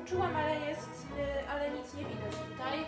włączyłam, ale nic nie widać tutaj.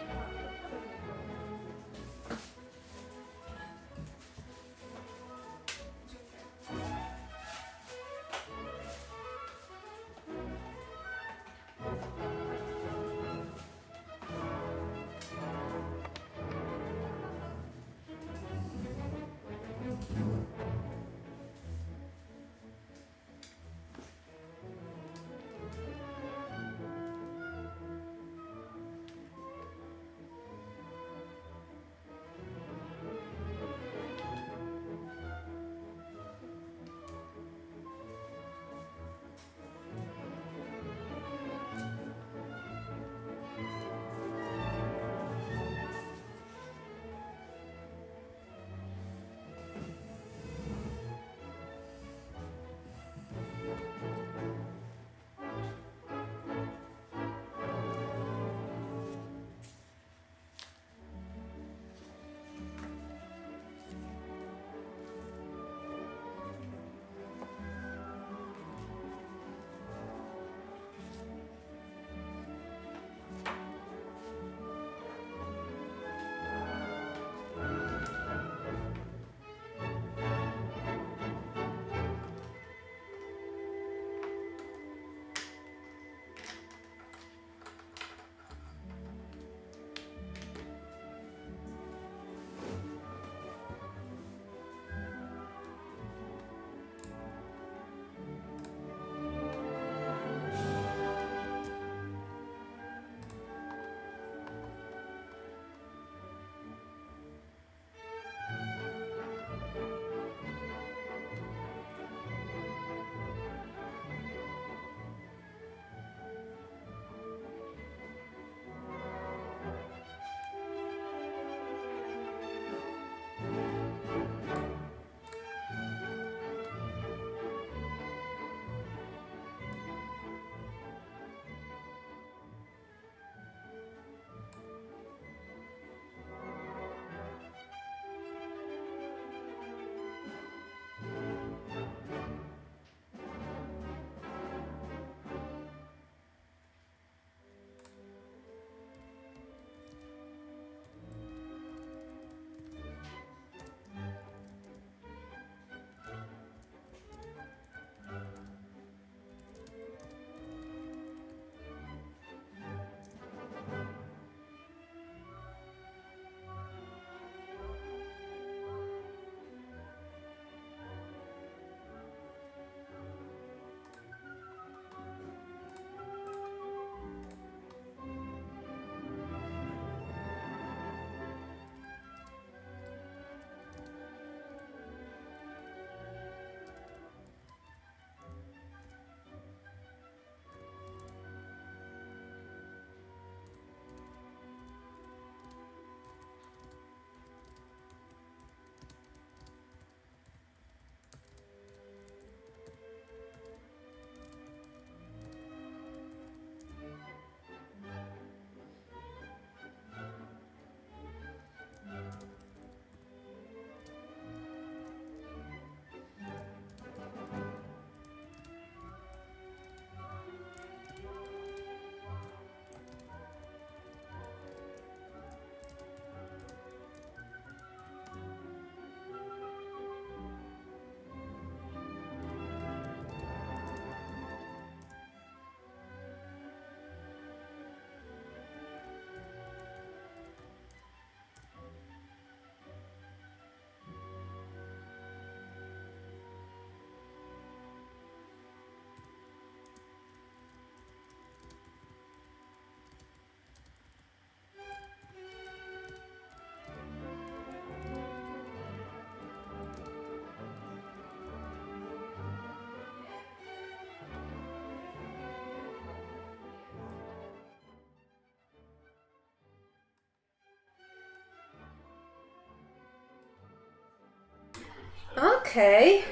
Okay,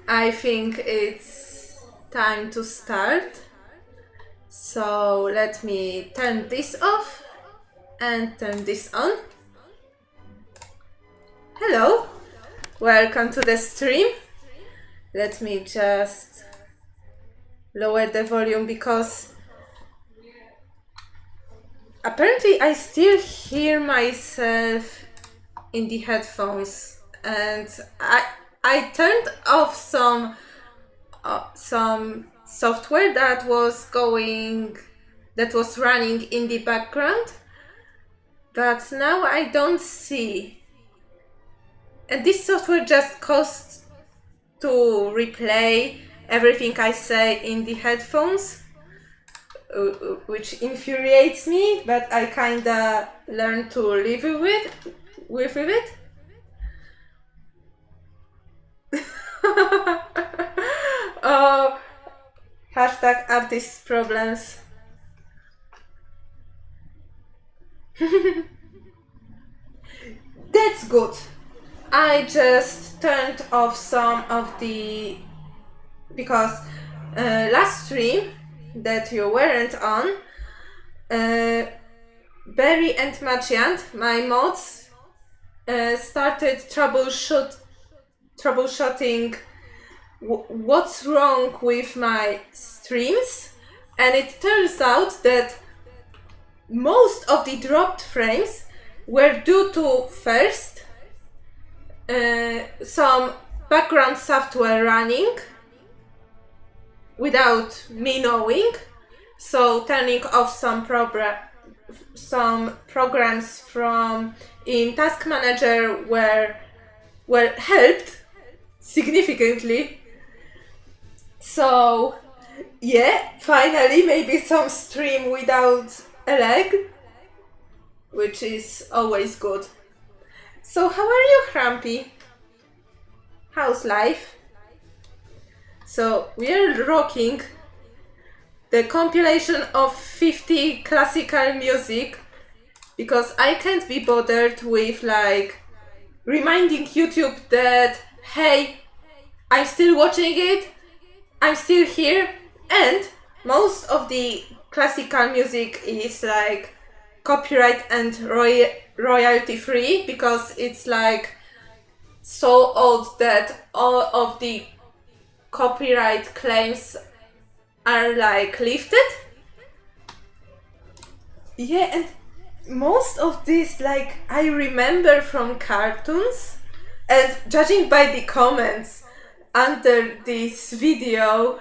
I think it's time to start. So let me turn this off and turn this on. Hello, welcome to the stream. Let me just lower the volume because apparently I still hear myself in the headphones, and I turned off some software that was running in the background, but now I don't see. And this software just costs to replay everything I say in the headphones, which infuriates me, but I kinda learned to live with it. Oh, hashtag artist problems. That's good. I just turned off some of the, because last stream that you weren't on, Barry and Machiant, my mods, started troubleshooting what's wrong with my streams, and it turns out that most of the dropped frames were due to, first, some background software running without me knowing, so turning off some programs from in Task Manager were helped significantly. So yeah, finally maybe some stream without a lag, which is always good. So how are you, Hrampy? How's life? So we are rocking the compilation of 50 classical music, because I can't be bothered with like reminding YouTube that, hey, I'm still watching it, I'm still here, and most of the classical music is like copyright and royalty free, because it's like so old that all of the copyright claims are like lifted. Yeah, and most of this like I remember from cartoons, and judging by the comments under this video,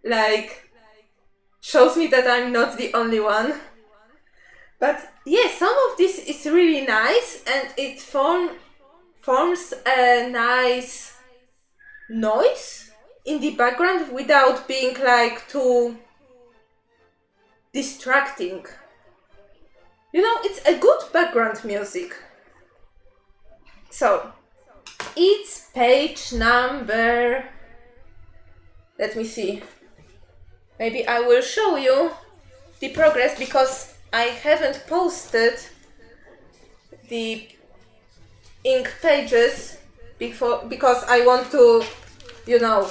like shows me that I'm not the only one. But yeah, some of this is really nice, and it forms a nice noise in the background without being like too distracting. You know, it's a good background music. So it's page number, let me see, maybe I will show you the progress, because I haven't posted the ink pages before, because I want to, you know,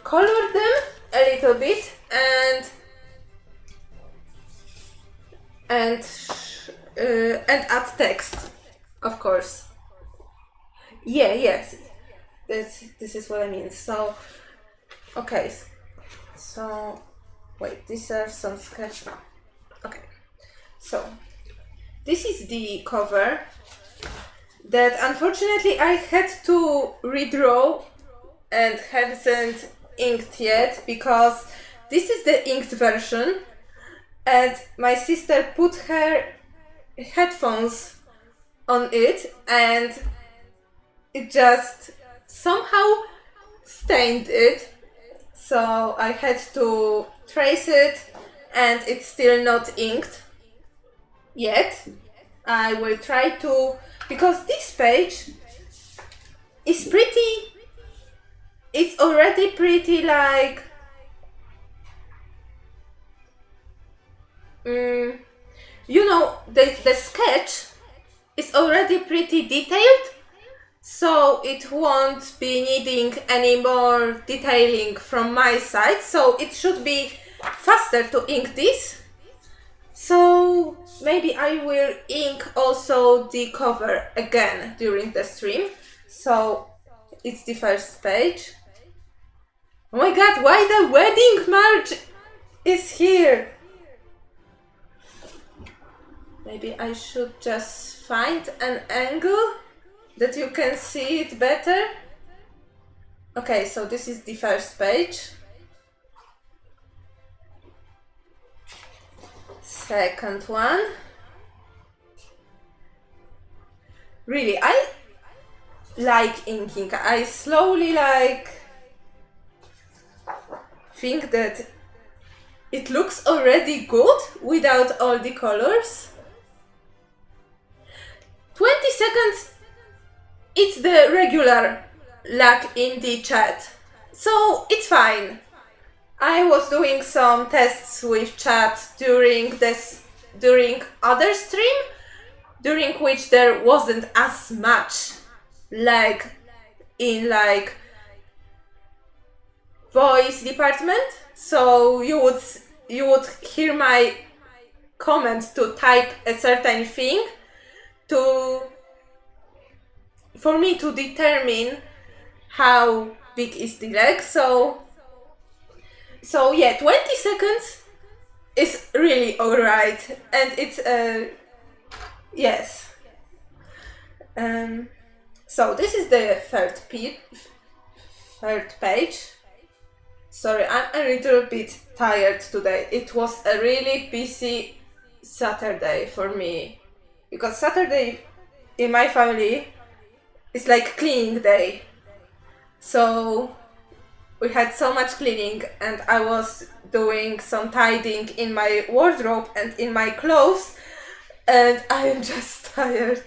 color them a little bit and add text, of course. Yeah, yes, this is what I mean. So, okay, so wait, these are some sketches. Okay, so this is the cover that unfortunately I had to redraw and haven't inked yet, because this is the inked version, and my sister put her headphones on it and it just somehow stained it, so I had to trace it, and it's still not inked yet. I will try to, because this page is pretty, it's already pretty like you know, the sketch is already pretty detailed, so it won't be needing any more detailing from my side, so it should be faster to ink this. So maybe I will ink also the cover again during the stream. So it's the first page. Oh my god, why the wedding march is here? Maybe I should just find an angle that you can see it better. Okay, so this is the first page. Second one. Really, I like inking. I slowly think that it looks already good without all the colors. 20 seconds, it's the regular lag in the chat, so it's fine. I was doing some tests with chat during other stream, during which there wasn't as much lag in voice department, so you would hear my comment to type a certain thing for me to determine how big is the lag. So yeah, 20 seconds is really alright, and it's yes. So this is the third page. Sorry, I'm a little bit tired today. It was a really busy Saturday for me, because Saturday in my family is like cleaning day. So we had so much cleaning, and I was doing some tidying in my wardrobe and in my clothes, and I am just tired.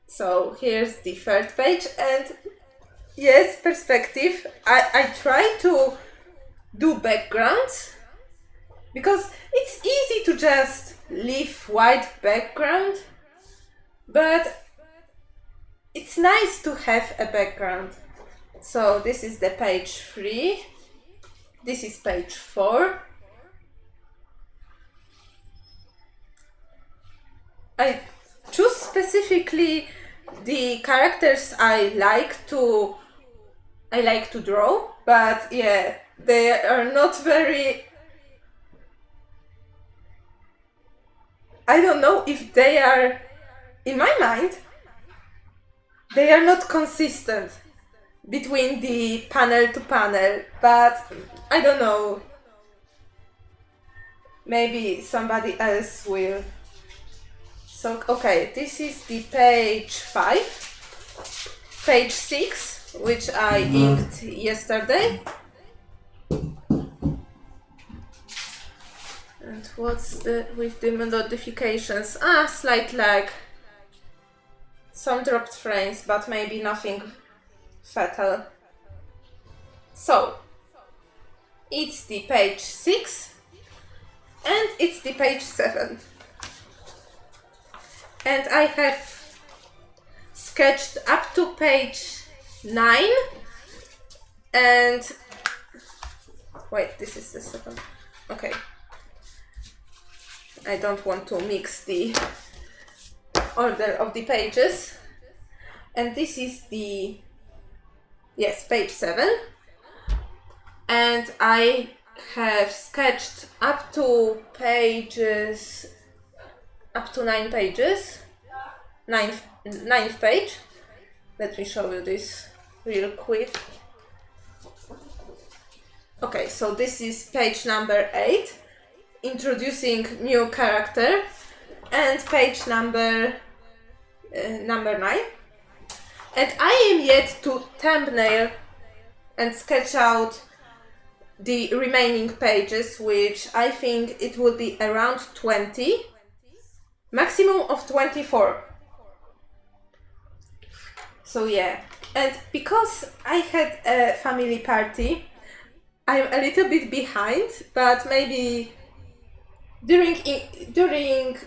So here's the third page, and yes, perspective. I try to do backgrounds because it's easy to just leave white background, but it's nice to have a background. So this is the page 3. This is page 4. I choose specifically the characters I like to draw, but yeah, they are not very... I don't know if they are, in my mind, they are not consistent between the panel to panel, but I don't know. Maybe somebody else will. So, okay, this is the page 5, page 6, which I inked yesterday. And what's with the notifications? Slight lag. Some dropped frames, but maybe nothing fatal. So, it's the page 6 and it's the page 7. And I have sketched up to page 9 and... Wait, this is the 7. Okay. I don't want to mix the order of the pages. And this is the... Yes, page 7. And I have sketched up to 9 pages. Ninth page. Let me show you this real quick. Okay, so this is page number 8, introducing new character, and page number 9. And I am yet to thumbnail and sketch out the remaining pages, which I think it will be around 20, maximum of 24. So yeah, and because I had a family party, I'm a little bit behind, but maybe during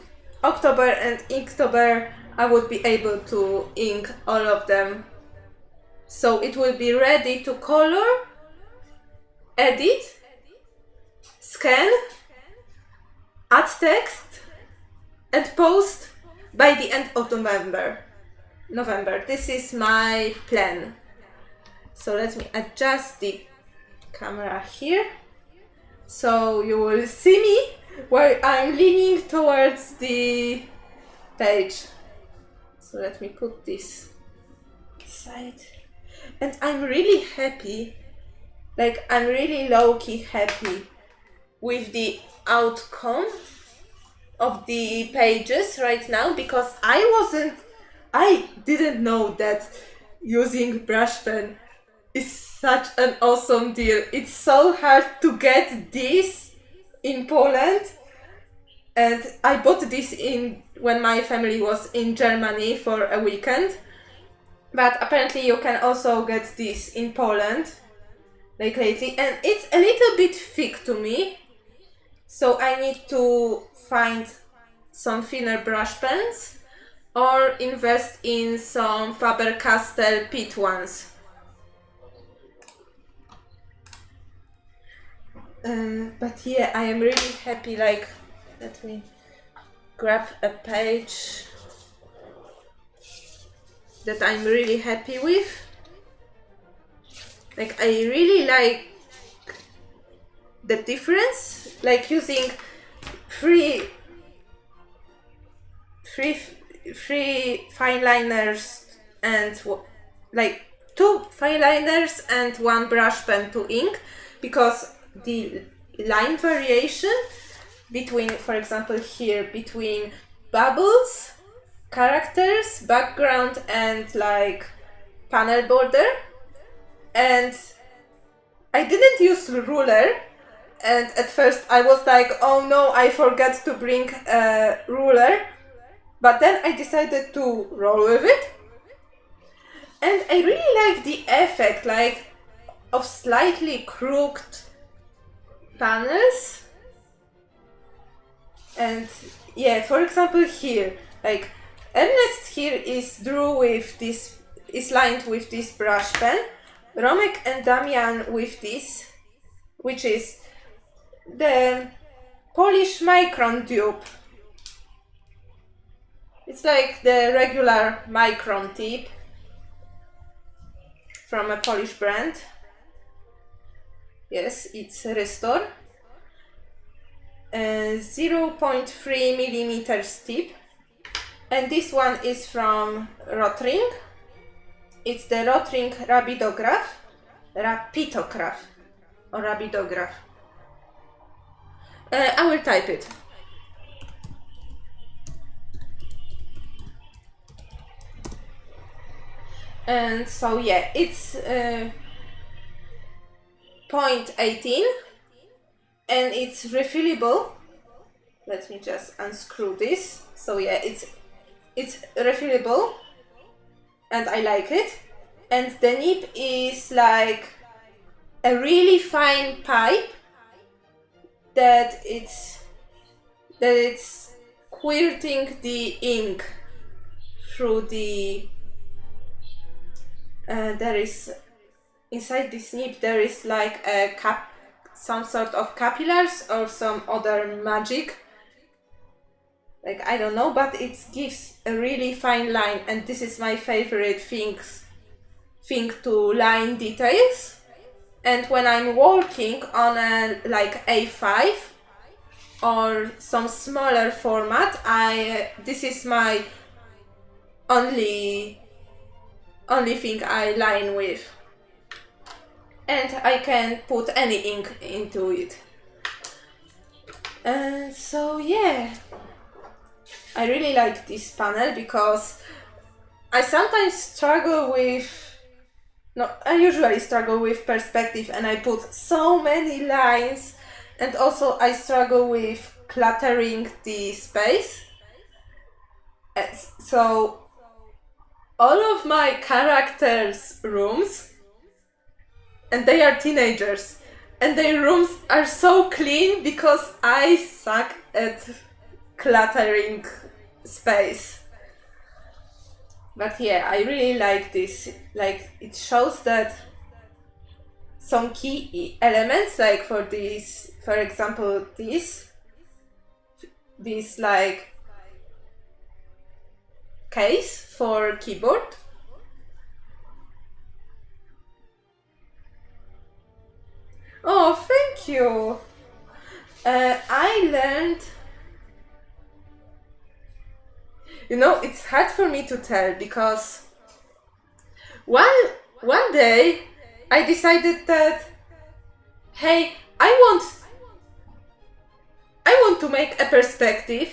October and Inktober I would be able to ink all of them. So it will be ready to color, edit, scan, add text, and post by the end of November. This is my plan. So let me adjust the camera here, so you will see me where I'm leaning towards the page. So let me put this aside. And I'm really happy, like I'm really low-key happy with the outcome of the pages right now, because I didn't know that using brush pen is such an awesome deal. It's so hard to get this in Poland, and I bought this when my family was in Germany for a weekend. But apparently you can also get this in Poland, like lately, and it's a little bit thick to me, so I need to find some thinner brush pens or invest in some Faber-Castell Pitt ones. But yeah, I am really happy, like, let me grab a page that I'm really happy with. Like, I really like the difference, like using three fine liners and like 2 fine liners and 1 brush pen to ink, because the line variation between, for example here, between bubbles, characters, background and like panel border, and I didn't use ruler, and at first I was like, oh no, I forgot to bring a ruler, but then I decided to roll with it, and I really like the effect, like, of slightly crooked panels. And yeah, for example here, like Ernest here is lined with this brush pen, Romek and Damian with this, which is the Polish Micron dupe. It's like the regular Micron tip from a Polish brand. Yes, it's Restore. 0.3 millimeters tip. And this one is from Rotring. It's the Rotring Rapidograph or Rapidograph. I will type it. And so yeah, it's 0.18 and it's refillable. Let me just unscrew this. So yeah, it's refillable and I like it. And the nib is like a really fine pipe that it's squirting the ink through the there is inside this nib there is like some sort of capillaries or some other magic, like I don't know, but it gives a really fine line, and this is my favorite thing to line details. And when I'm working on a like A5 or some smaller format, this is my only thing I line with, and I can put any ink into it. And so yeah, I really like this panel because I sometimes struggle with, I usually struggle with perspective and I put so many lines, and also I struggle with cluttering the space. And so all of my characters' rooms, and they are teenagers, and their rooms are so clean because I suck at cluttering space. But yeah, I really like this. Like, it shows that some key elements, like for this, for example, this like case for keyboard. Oh, thank you. I learned, it's hard for me to tell because one day I decided that, hey, I want to make a perspective,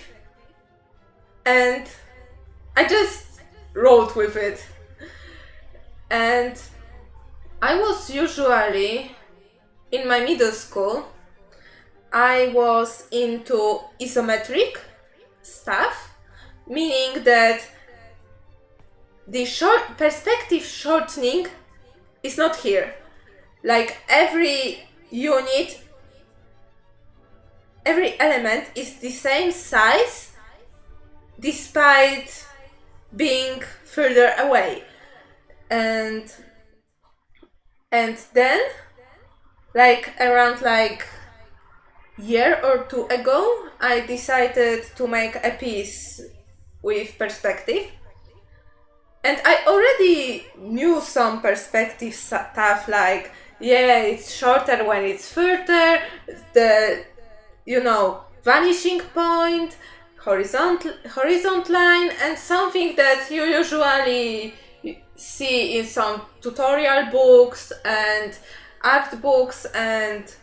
and I just wrote with it. And I was usually in my middle school, I was into isometric stuff, meaning that the perspective shortening is not here. Like every unit, every element is the same size despite being further away. And then, around year or two ago, I decided to make a piece with perspective. And I already knew some perspective stuff, it's shorter when it's further, the, vanishing point, horizontal line, and something that you usually see in some tutorial books and art books and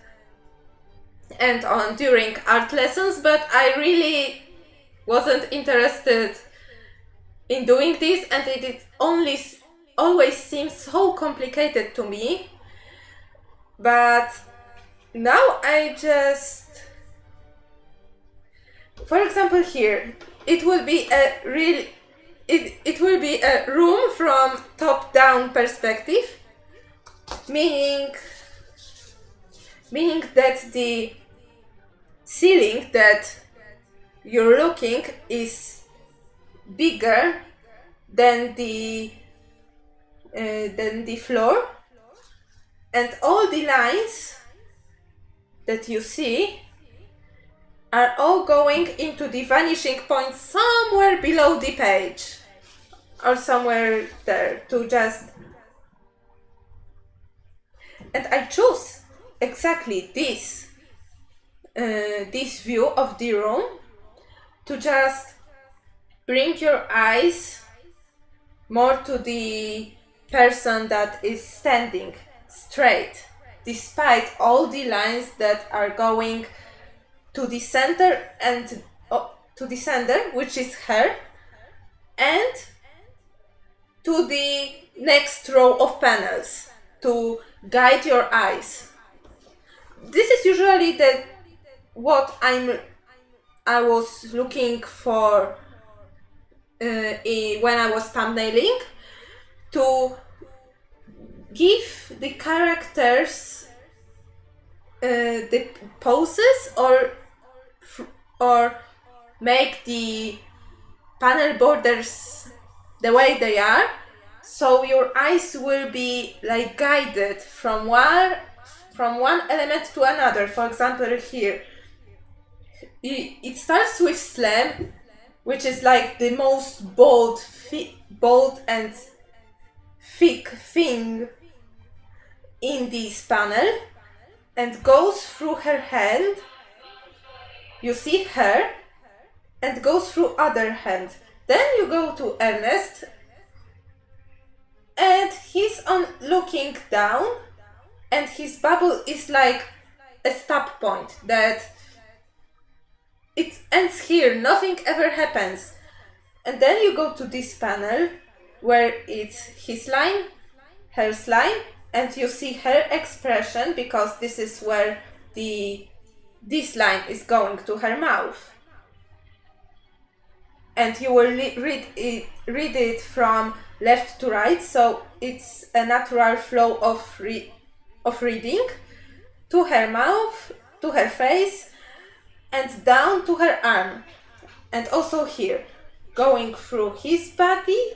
on during art lessons, but I really wasn't interested in doing this, and it always seems so complicated to me. But now I just, for example, here it will be it will be a room from top-down perspective, meaning that the ceiling that you're looking is bigger than the floor, and all the lines that you see are all going into the vanishing point somewhere below the page or somewhere there to just, and I choose exactly this view of the room to just bring your eyes more to the person that is standing straight, despite all the lines that are going to the center and to the center, which is her, and to the next row of panels to guide your eyes. This is usually what I was looking for when I was thumbnailing, to give the characters the poses or make the panel borders the way they are, so your eyes will be guided from one element to another. For example, here it starts with slam, which is the most bold and thick thing in this panel, and goes through her hand. You see her, and goes through other hand. Then you go to Ernest, and he's looking down, and his bubble is like a stop point that it ends here, nothing ever happens. And then you go to this panel where it's his line, her line, and you see her expression, because this is where this line is going to her mouth. And you will read it from left to right, so it's a natural flow of reading to her mouth, to her face, and down to her arm. And also here, going through his body,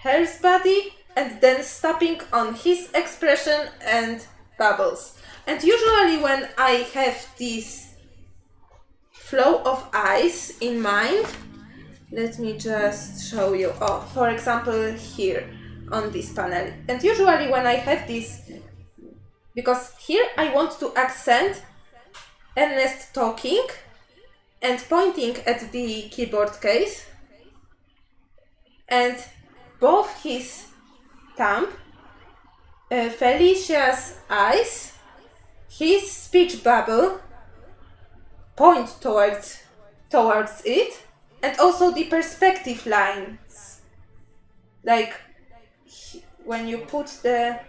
her body, and then stopping on his expression and bubbles. And usually when I have this flow of eyes in mind, let me just show you. For example, here on this panel. And usually when I have this, because here I want to accent Ernest talking and pointing at the keyboard case, and both his thumb, Felicia's eyes, his speech bubble point towards it, and also the perspective lines. Like when you put the,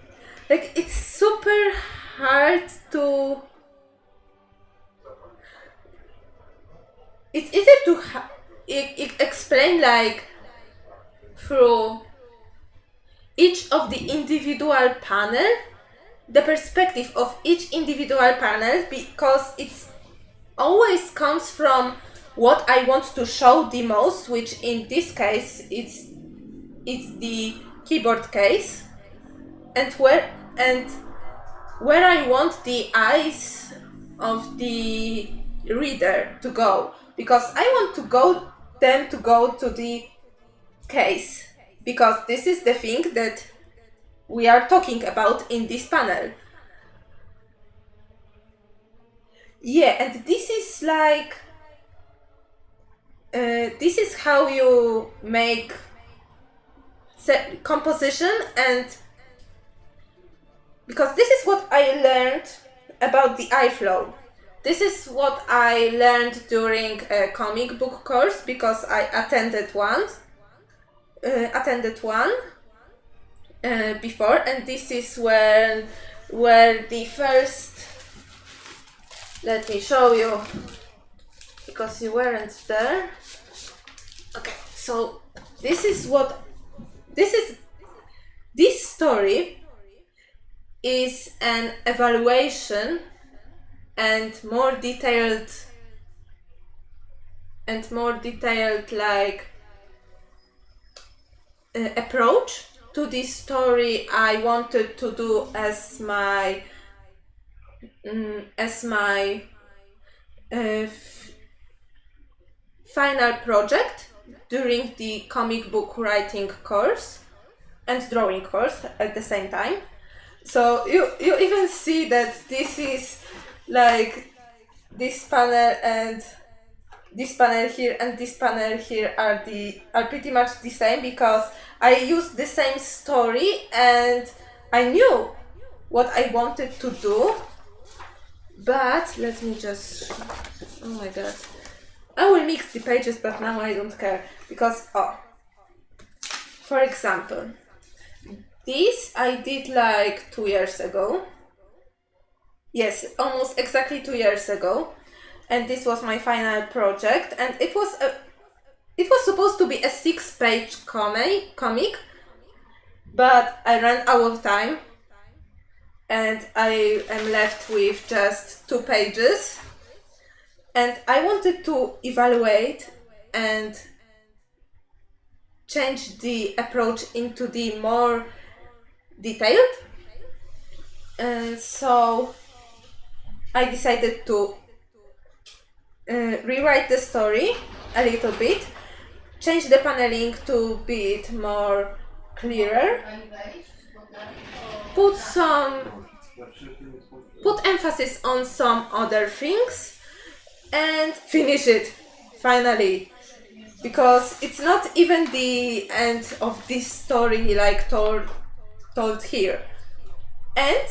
like, it's super hard to. It's easier to explain, like, through each of the individual panel, the perspective of each individual panel, because it's always comes from what I want to show the most, which in this case it's the keyboard case, and where I want the eyes of the reader to go, because I want them to go to the case, because this is the thing that we are talking about in this panel. Yeah, and this is like this is how you make composition, and because this is what I learned about the eye flow. This is what I learned during a comic book course, because I attended one before, and this is where the first. Let me show you, because you weren't there. Okay, so this story is an evaluation and more detailed like approach to this story I wanted to do as my final project during the comic book writing course and drawing course at the same time. So you even see that this is like this panel and this panel here and this panel here are pretty much the same, because I used the same story and I knew what I wanted to do. But let me just, oh my god, I will mix the pages, but now I don't care, because for example, this I did like 2 years ago. Yes, almost exactly 2 years ago, and this was my final project, and it was supposed to be a 6-page comic, but I ran out of time, and I am left with just 2 pages, and I wanted to evaluate and change the approach into the more detailed, and so I decided to rewrite the story a little bit, change the paneling to be it more clearer, put emphasis on some other things, and finish it finally, because it's not even the end of this story like told here. And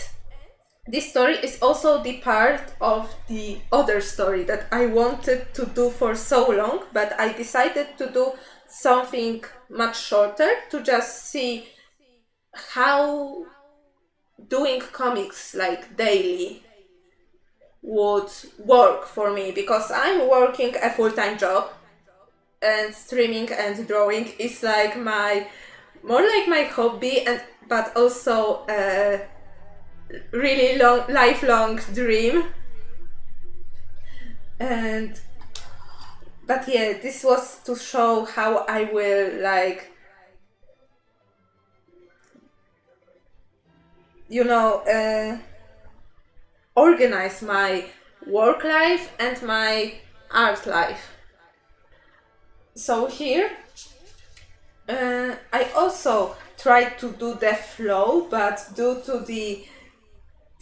this story is also the part of the other story that I wanted to do for so long, but I decided to do something much shorter to just see how doing comics like daily would work for me, because I'm working a full-time job and streaming and drawing is like more like my hobby, but also a really lifelong dream. But yeah, this was to show how I will like, organize my work life and my art life. So here I also tried to do the flow, but due to the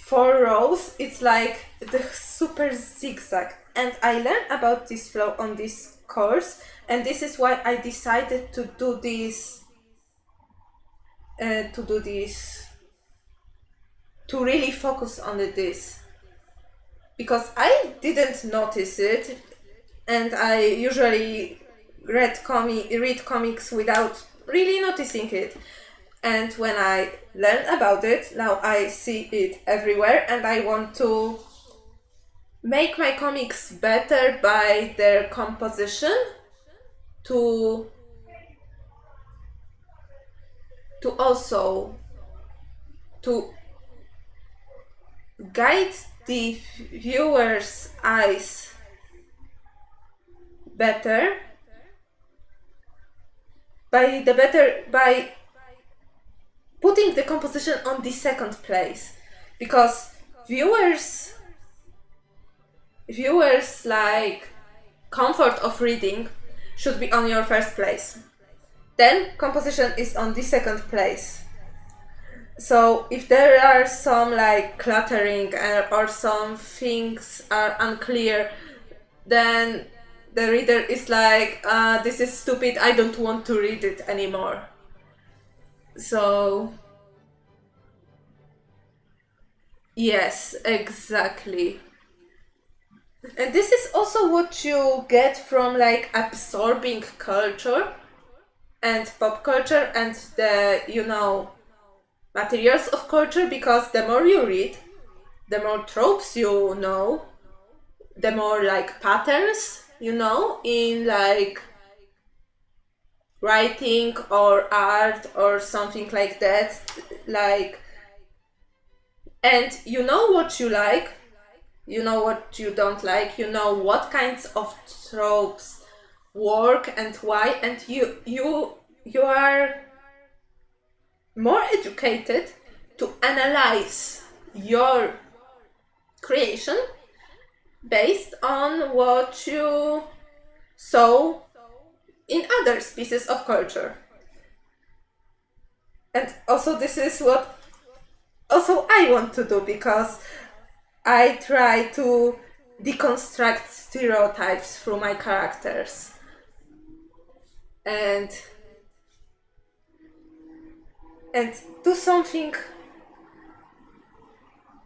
4 rows, it's like the super zigzag. And I learned about this flow on this course, and this is why I decided to do this. To really focus on this, because I didn't notice it, and I usually read comics without really noticing it. And when I learned about it, now I see it everywhere, and I want to make my comics better by their composition, to also to guide the viewer's eyes better by putting the composition on the second place, because viewers like comfort of reading should be on your first place, then composition is on the second place. So if there are some like cluttering or some things are unclear, then the reader is like, this is stupid, I don't want to read it anymore. So yes, exactly. And this is also what you get from like absorbing culture and pop culture and the, materials of culture, because the more you read, the more tropes you know, the more like patterns you know in like writing or art or something like that, like, and you know what you like, you know what you don't like, you know what kinds of tropes work and why, and you are more educated to analyze your creation based on what you saw in other pieces of culture. And also this is what also I want to do, because I try to deconstruct stereotypes through my characters and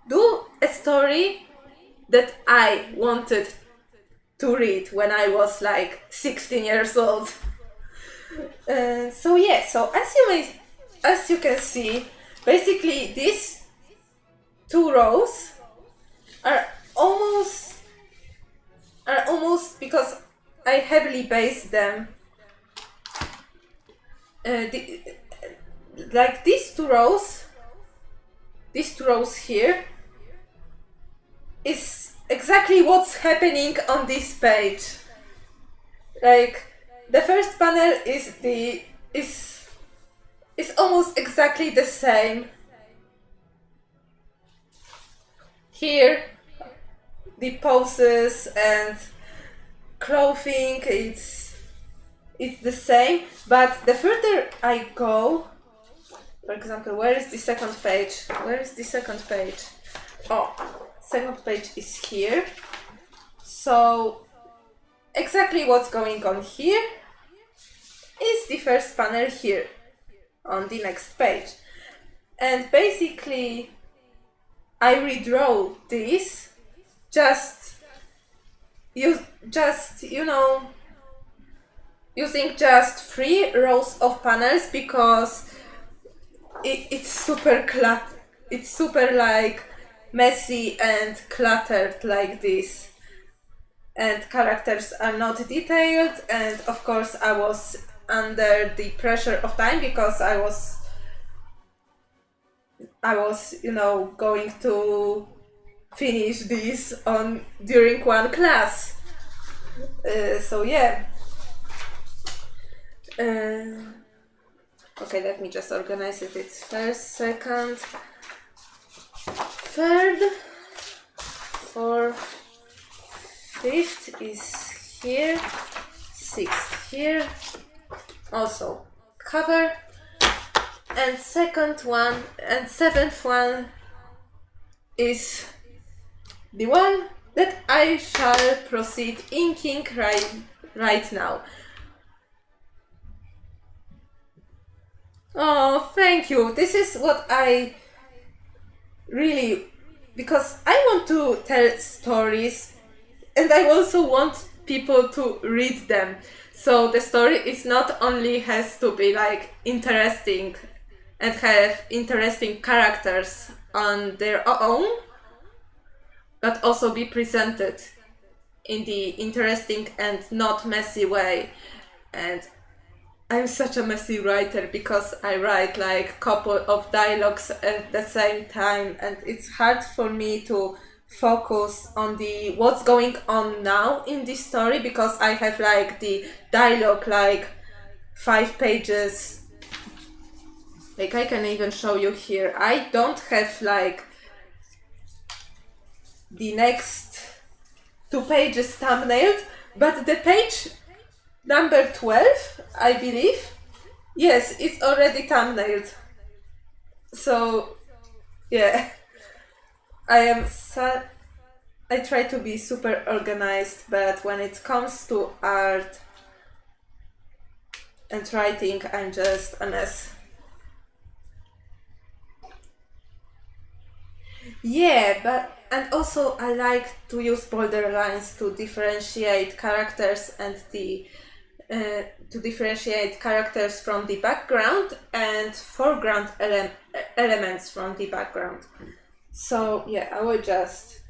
do a story that I wanted to read when I was like 16 years old. So as you can see, basically these 2 rows are almost because I heavily based them. Like these two rows here is exactly what's happening on this page. Like the first panel is almost exactly the same. Here the poses and clothing, it's the same, but the further I go, for example, where is the second page? Oh, second page is here. So exactly what's going on here is the first panel here on the next page. And basically I redraw this using just 3 rows of panels, because it's super like messy and cluttered like this, and characters are not detailed, and of course I was under the pressure of time, because I was going to finish this during one class. So yeah. Okay, let me just organize it. It's first, second, third, fourth, fifth is here, sixth here, also cover, and second one and seventh one is the one that I shall proceed inking right now. Oh, thank you. This is what I really, because I want to tell stories and I also want people to read them. So the story is not only has to be like interesting and have interesting characters on their own, but also be presented in the interesting and not messy way. And I'm such a messy writer because I write like couple of dialogues at the same time, and it's hard for me to focus on the what's going on now in this story because I have like the dialogue like 5 pages. Like I can even show you here. I don't have like the next 2 pages thumbnailed, but the page number 12, I believe, yes, it's already thumbnailed. So, yeah, I try to be super organized, but when it comes to art and writing, I'm just a mess. Yeah, and also I like to use borderlines to differentiate characters and to differentiate characters from the background and foreground elements from the background. So yeah, I will just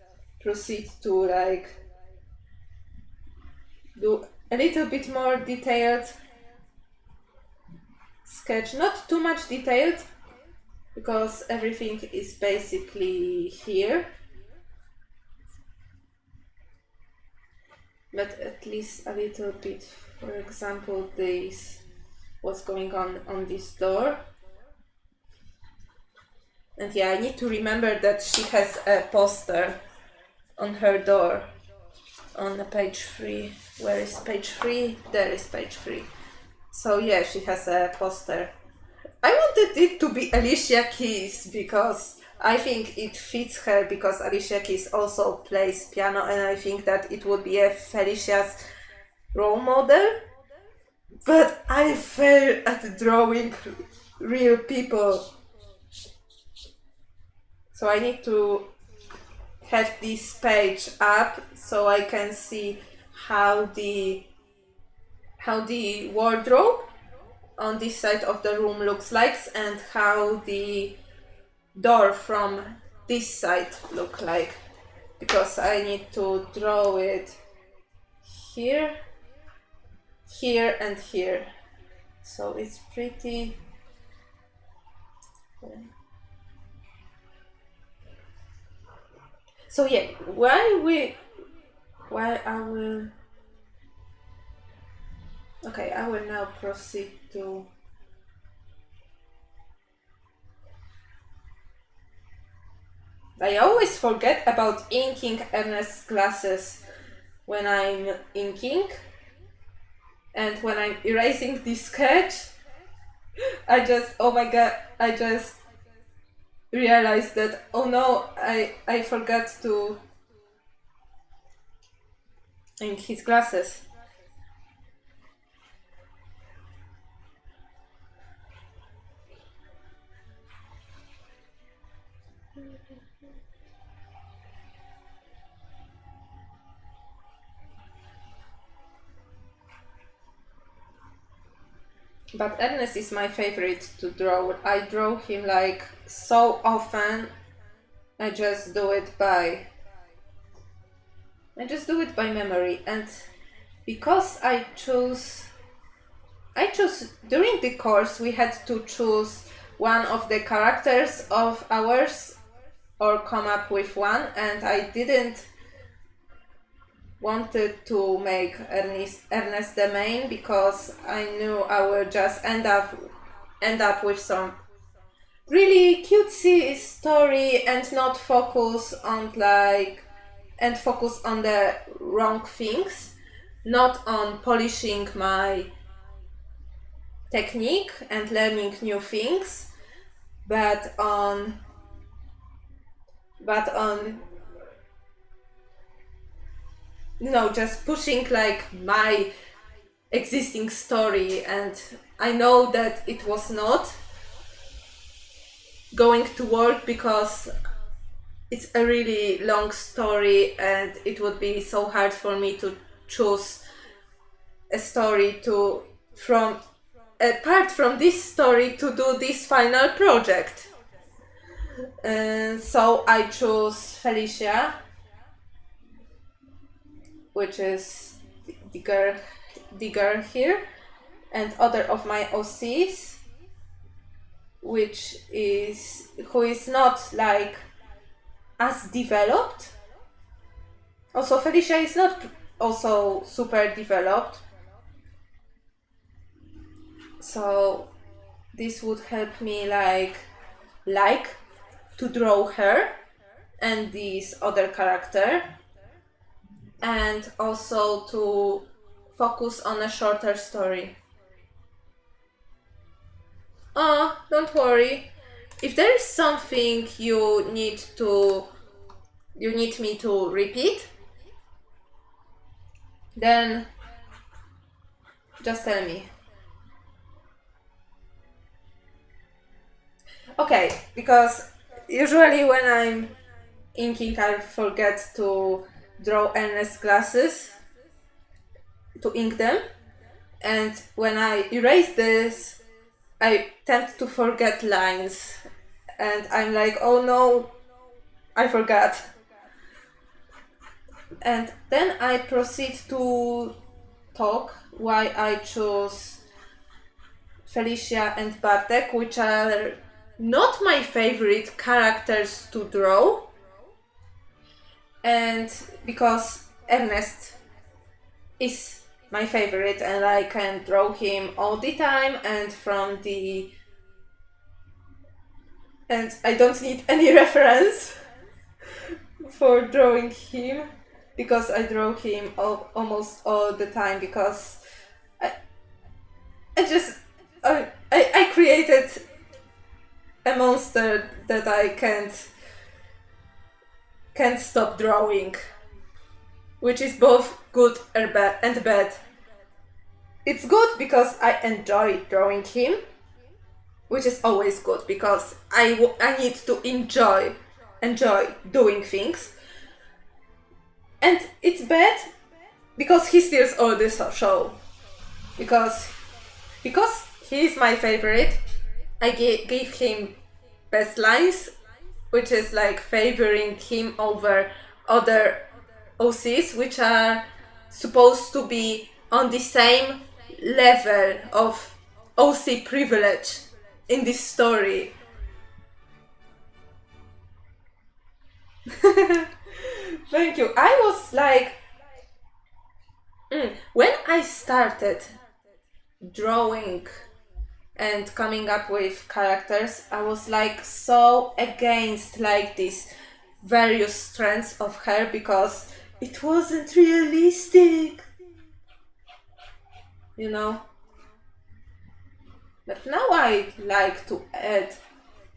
proceed to like do a little bit more detailed sketch, not too much detailed because everything is basically here, but at least a little bit. For example, this, what's going on this door. And yeah, I need to remember that she has a poster on her door on page 3. Where is page 3? There is page 3. So yeah, she has a poster. I wanted it to be Alicia Keys because I think it fits her because Alicia Keys also plays piano and I think that it would be a Felicia's role model. But I fail at drawing real people. So I need to have this page up so I can see how the wardrobe on this side of the room looks like and how the door from this side look like, because I need to draw it here, here and here, so it's pretty so yeah, I will now proceed to I always forget about inking Ernest's glasses when I'm inking, and when I'm erasing this sketch, I just realized that, oh no, I forgot to ink his glasses. But Ernest is my favorite to draw. I draw him like so often. I just do it by memory, and because I chose during the course we had to choose one of the characters of ours or come up with one, and I didn't wanted to make Ernest the main because I knew I would just end up with some really cutesy story and not focus on focus on the wrong things, not on polishing my technique and learning new things, but on but on, you know, just pushing like my existing story, and I know that it was not going to work because it's a really long story and it would be so hard for me to choose a story to from apart from this story to do this final project. So I chose Felicia, which is the girl here, and other of my OCs, who is not like as developed. Also, Felicia is not also super developed, so this would help me like to draw her and this other character, and also to focus on a shorter story. Oh, don't worry. If there is something you need me to repeat, then just tell me. Okay, because usually when I'm inking, I forget to draw Ernest's glasses, to ink them, and when I erase this, I tend to forget lines, and I'm like, oh no, I forgot. And then I proceed to talk why I chose Felicia and Bartek, which are not my favorite characters to draw, and because Ernest is my favorite and I can draw him all the time, and I don't need any reference for drawing him, because I draw him almost all the time, because I created a monster that I can't stop drawing, which is both good and bad. It's good because I enjoy drawing him, which is always good because I need to enjoy doing things. And it's bad because he steals all this show. Because he is my favorite, I gave him best lines, which is like favoring him over other OCs, which are supposed to be on the same level of OC privilege in this story. Thank you. I was like, when I started drawing and coming up with characters, I was like so against like these various strands of hair because it wasn't realistic, you know. But now I like to add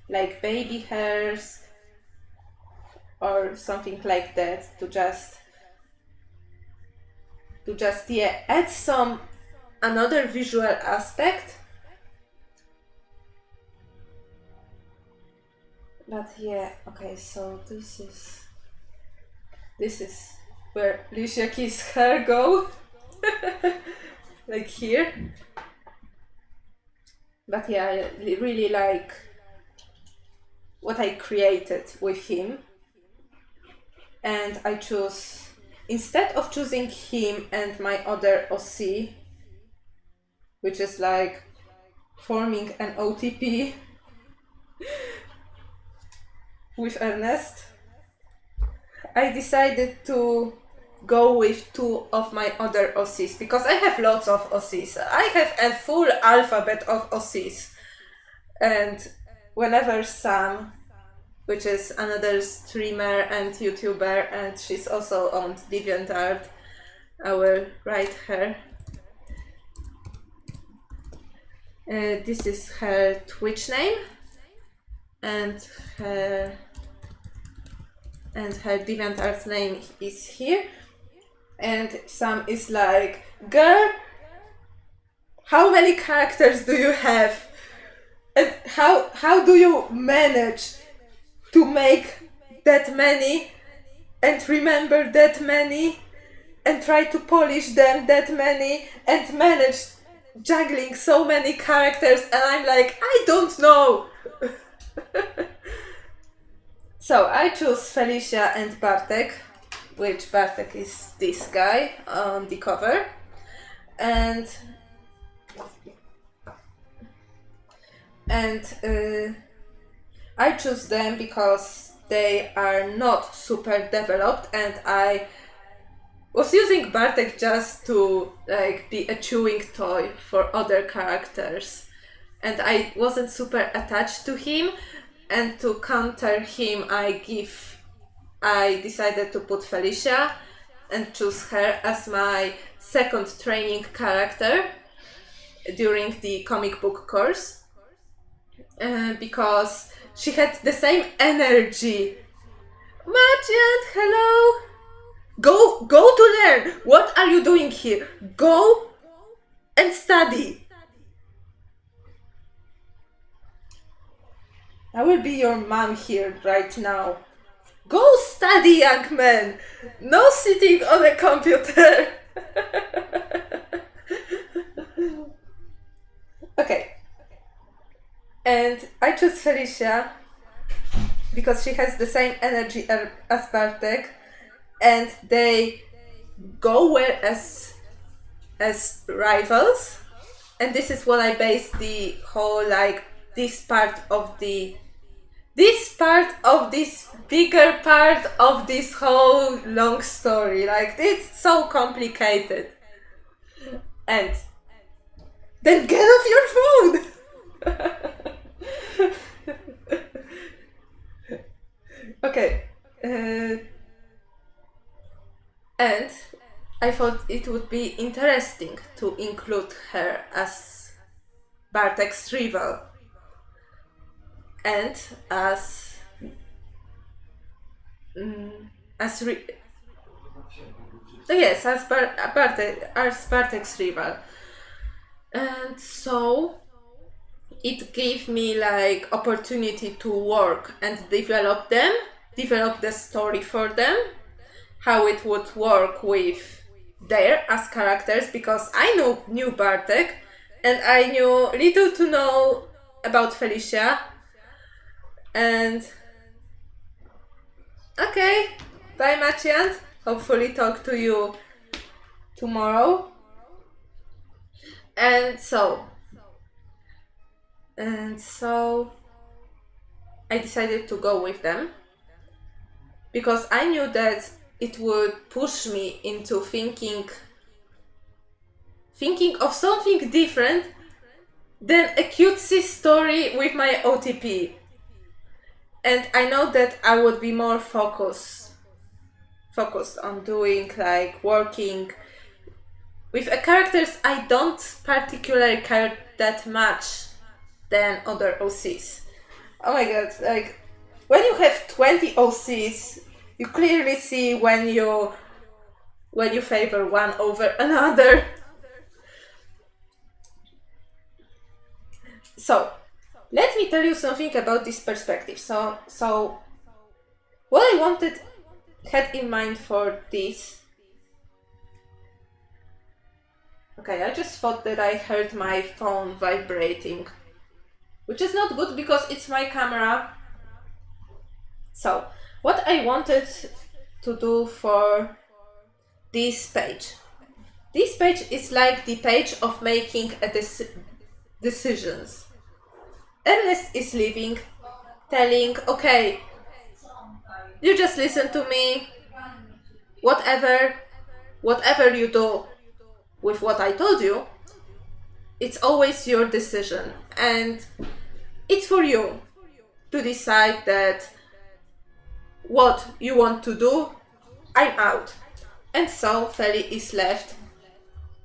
like baby hairs or something like that to just add some another visual aspect. But yeah, okay, so this is where Lishaki's hair go. Like here. But yeah, I really like what I created with him. And I choose, instead of choosing him and my other OC, which is like forming an OTP with Ernest, I decided to go with two of my other OCs because I have lots of OCs. I have a full alphabet of OCs. And whenever Sam, which is another streamer and YouTuber, and she's also on DeviantArt, I will write her. This is her Twitch name and her and her DeviantArt name is here. And some is like, girl, how many characters do you have? And how do you manage to make that many and remember that many and try to polish them that many and manage juggling so many characters? And I'm like, I don't know. So I choose Felicia and Bartek, which Bartek is this guy on the cover. And I choose them because they are not super developed, and I was using Bartek just to like be a chewing toy for other characters, and I wasn't super attached to him. And to counter him, I decided to put Felicia and choose her as my second training character during the comic book course, because she had the same energy. Macian, hello! Go to learn! What are you doing here? Go and study! I will be your mom here right now. Go study, young man! No sitting on a computer! Okay. And I choose Felicia because she has the same energy as Bartek, and they go well as rivals. And this is what I base the whole, like, this part of this bigger part of this whole long story. Like, it's so complicated. And then get off your phone! Okay. And I thought it would be interesting to include her as Bartek's rival. And as Bartek's rival. And so it gave me like opportunity to work and develop the story for them, how it would work with there as characters, because I knew Bartek and I knew little to know about Felicia. And okay, bye Macian. Hopefully talk to you tomorrow. And so I decided to go with them because I knew that it would push me into thinking of something different than a cutesy story with my OTP. And I know that I would be more focused on doing, like, working with characters I don't particularly care that much than other OCs. Oh my god, like, when you have 20 OCs, you clearly see when you favor one over another. So, let me tell you something about this perspective. So what I had in mind for this. Okay, I just thought that I heard my phone vibrating, which is not good because it's my camera. So, what I wanted to do for this page. This page is like the page of making decisions. Ernest is leaving, telling, okay, you just listen to me, whatever you do with what I told you, it's always your decision, and it's for you to decide that what you want to do. I'm out. And so Feli is left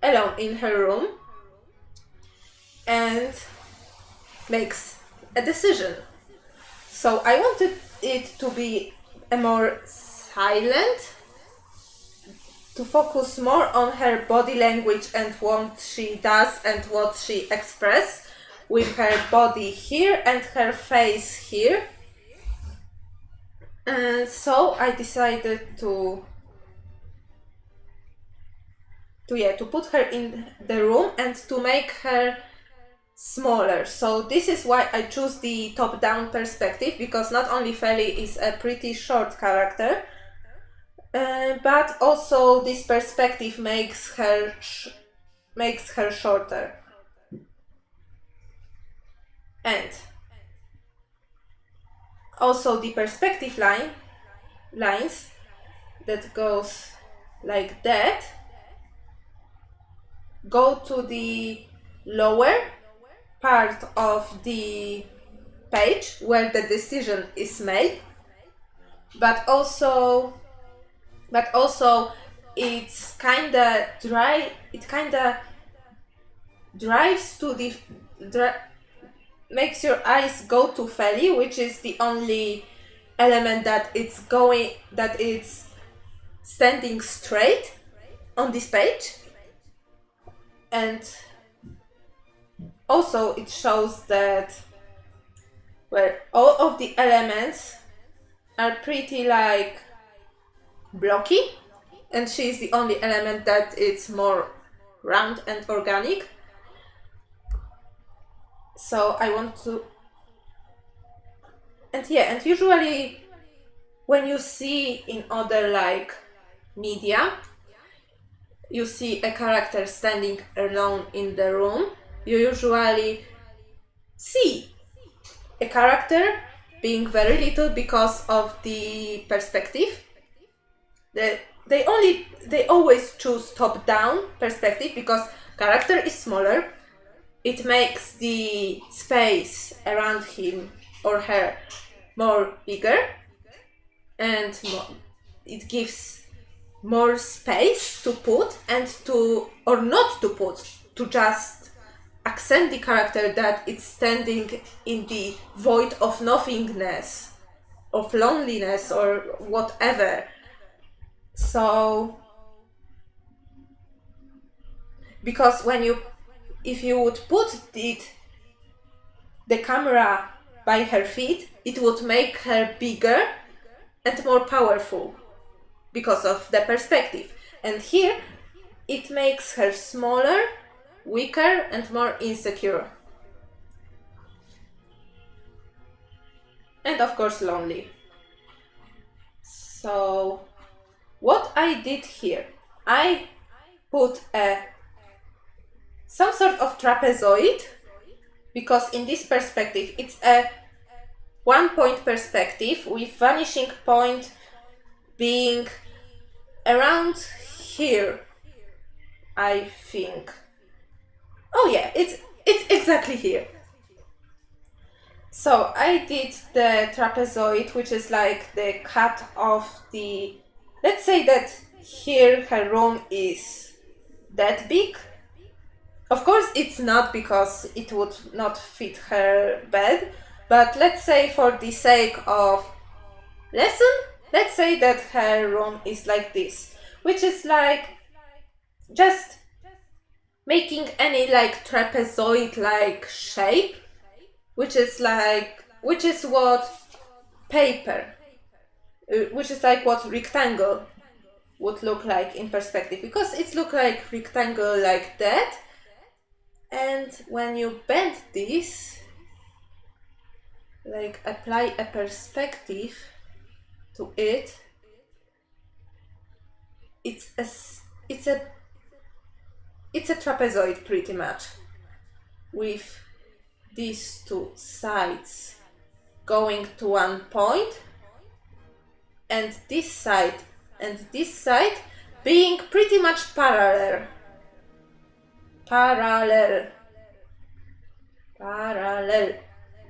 alone in her room and makes a decision. So I wanted it to be a more silent, to focus more on her body language and what she does and what she expresses with her body here and her face here. And so I decided to put her in the room and to make her smaller. So this is why I choose the top-down perspective, because not only Feli is a pretty short character, but also this perspective makes her shorter. And also the perspective lines that goes like that go to the lower part of the page where the decision is made, but also it's kinda dry. It kinda drives to the makes your eyes go to Feli, which is the only element that it's standing straight on this page. And also it shows that where all of the elements are pretty like blocky, and she is the only element that it's more round and organic. So I want to, and usually when you see in other like media, you see a character standing alone in the room, you usually see a character being very little because of the perspective. They always choose top-down perspective because character is smaller. It makes the space around him or her more bigger, and it gives more space to put and to, or not to put, to just accent the character that it's standing in the void of nothingness, of loneliness or whatever. So, because if you would put the camera by her feet, it would make her bigger and more powerful because of the perspective. And here, it makes her smaller, weaker, and more insecure. And of course, lonely. So, what I did here, I put some sort of trapezoid, because in this perspective it's a one-point perspective with vanishing point being around here, I think. Oh yeah, it's exactly here. So I did the trapezoid, which is like the cut of the, let's say that here her room is that big. Of course it's not, because it would not fit her bed, but let's say for the sake of lesson, let's say that her room is like this, which is like just making any like trapezoid like shape, which is what paper, which is like what rectangle would look like in perspective, because it looks like rectangle like that. And when you bend this, like apply a perspective to it, it's a trapezoid pretty much, with these two sides going to one point, and this side being pretty much parallel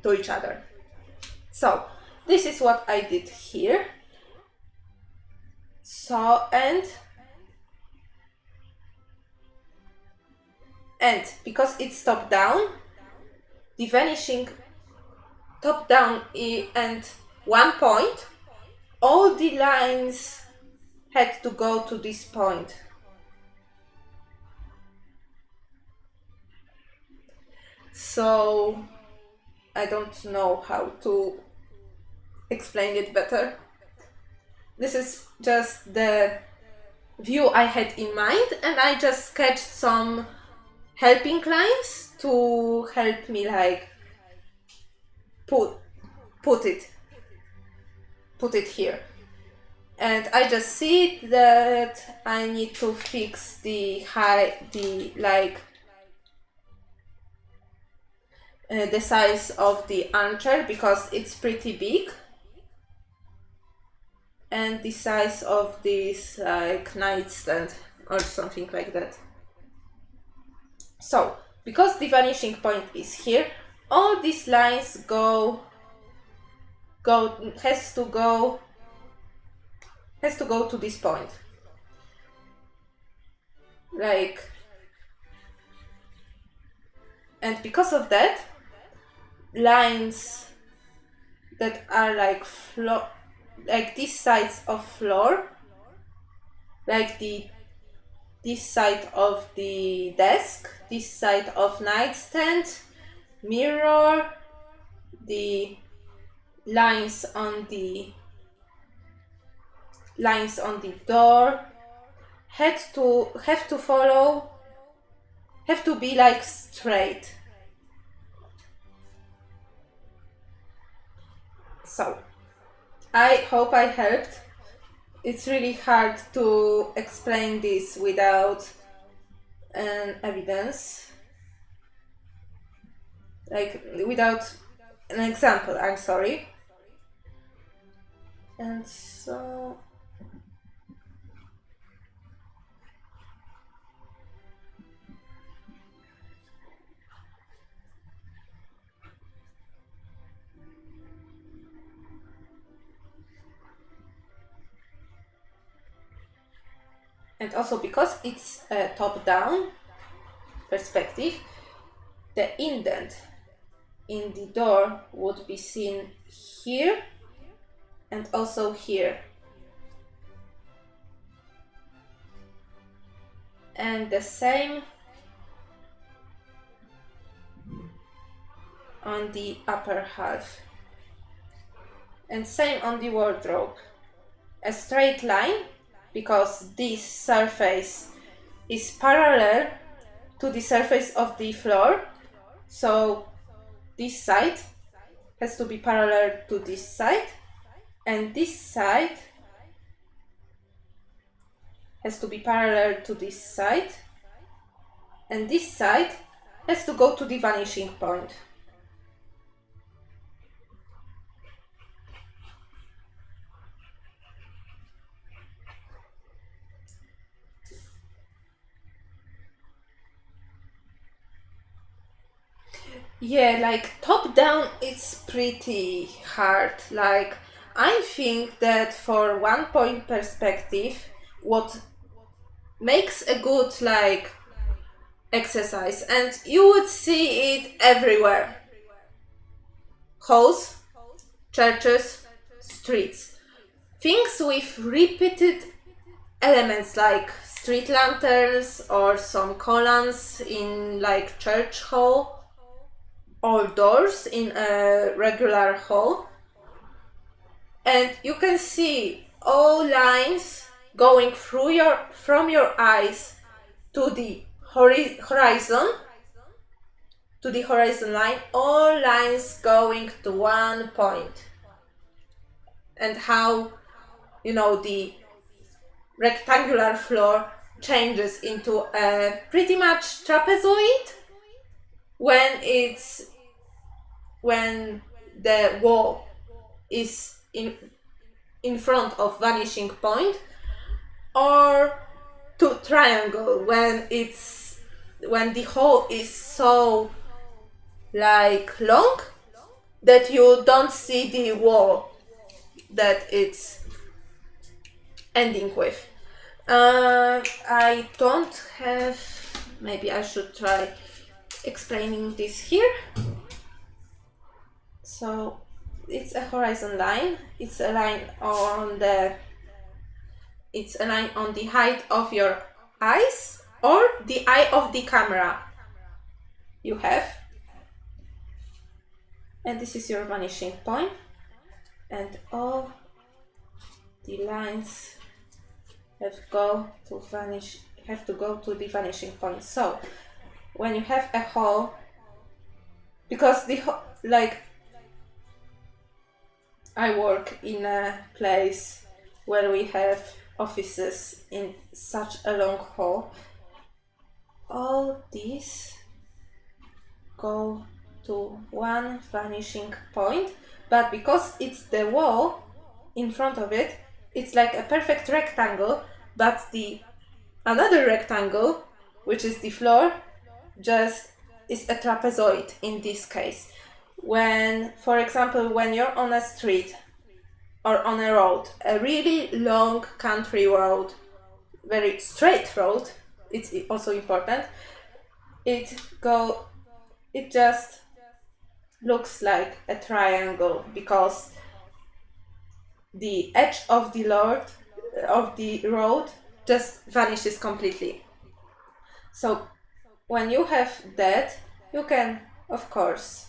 to each other. So this is what I did here. So and because it's top down, the vanishing top down and one point all the lines had to go to this point. So I don't know how to explain it better. This is just the view I had in mind, and I just sketched some helping lines to help me like put it here. And I just see that I need to fix the size of the armchair because it's pretty big, and the size of this like nightstand or something like that. So because the vanishing point is here, all these lines has to go to this point, like, and because of that, lines that are like these sides of floor, like this side of the desk, this side of nightstand, mirror, the lines on the door have to be like straight. So I hope I helped. It's really hard to explain this without an evidence, like without an example, I'm sorry. And so and also because it's a top-down perspective, the indent in the door would be seen here and also here. And the same on the upper half. And same on the wardrobe. A straight line, because this surface is parallel to the surface of the floor. So this side has to be parallel to this side, and this side has to be parallel to this side, and this side has to go to the vanishing point. Yeah, like top down it's pretty hard. Like I think that for one point perspective, what makes a good like exercise, and you would see it everywhere: halls, churches, streets, things with repeated elements like street lanterns or some columns in like church hall, or doors in a regular hall, and you can see all lines going from your eyes to the horizon line, all lines going to one point, and how the rectangular floor changes into a pretty much trapezoid when the wall is in front of vanishing point, or to triangle when the hole is so like long that you don't see the wall that it's ending with. I don't have, maybe I should try explaining this here. So it's a horizon line. It's a line on the height of your eyes or the eye of the camera you have. And this is your vanishing point. And all the lines have to go to the vanishing point. So when you have a hole, because I work in a place where we have offices in such a long hall, all these go to one vanishing point, but because it's the wall in front of it, it's like a perfect rectangle, but the another rectangle, which is the floor, just is a trapezoid in this case. When, for example, when you're on a street or on a road, a really long country road, very straight road, it's also important, it just looks like a triangle because the edge of the road just vanishes completely. So when you have that, you can, of course,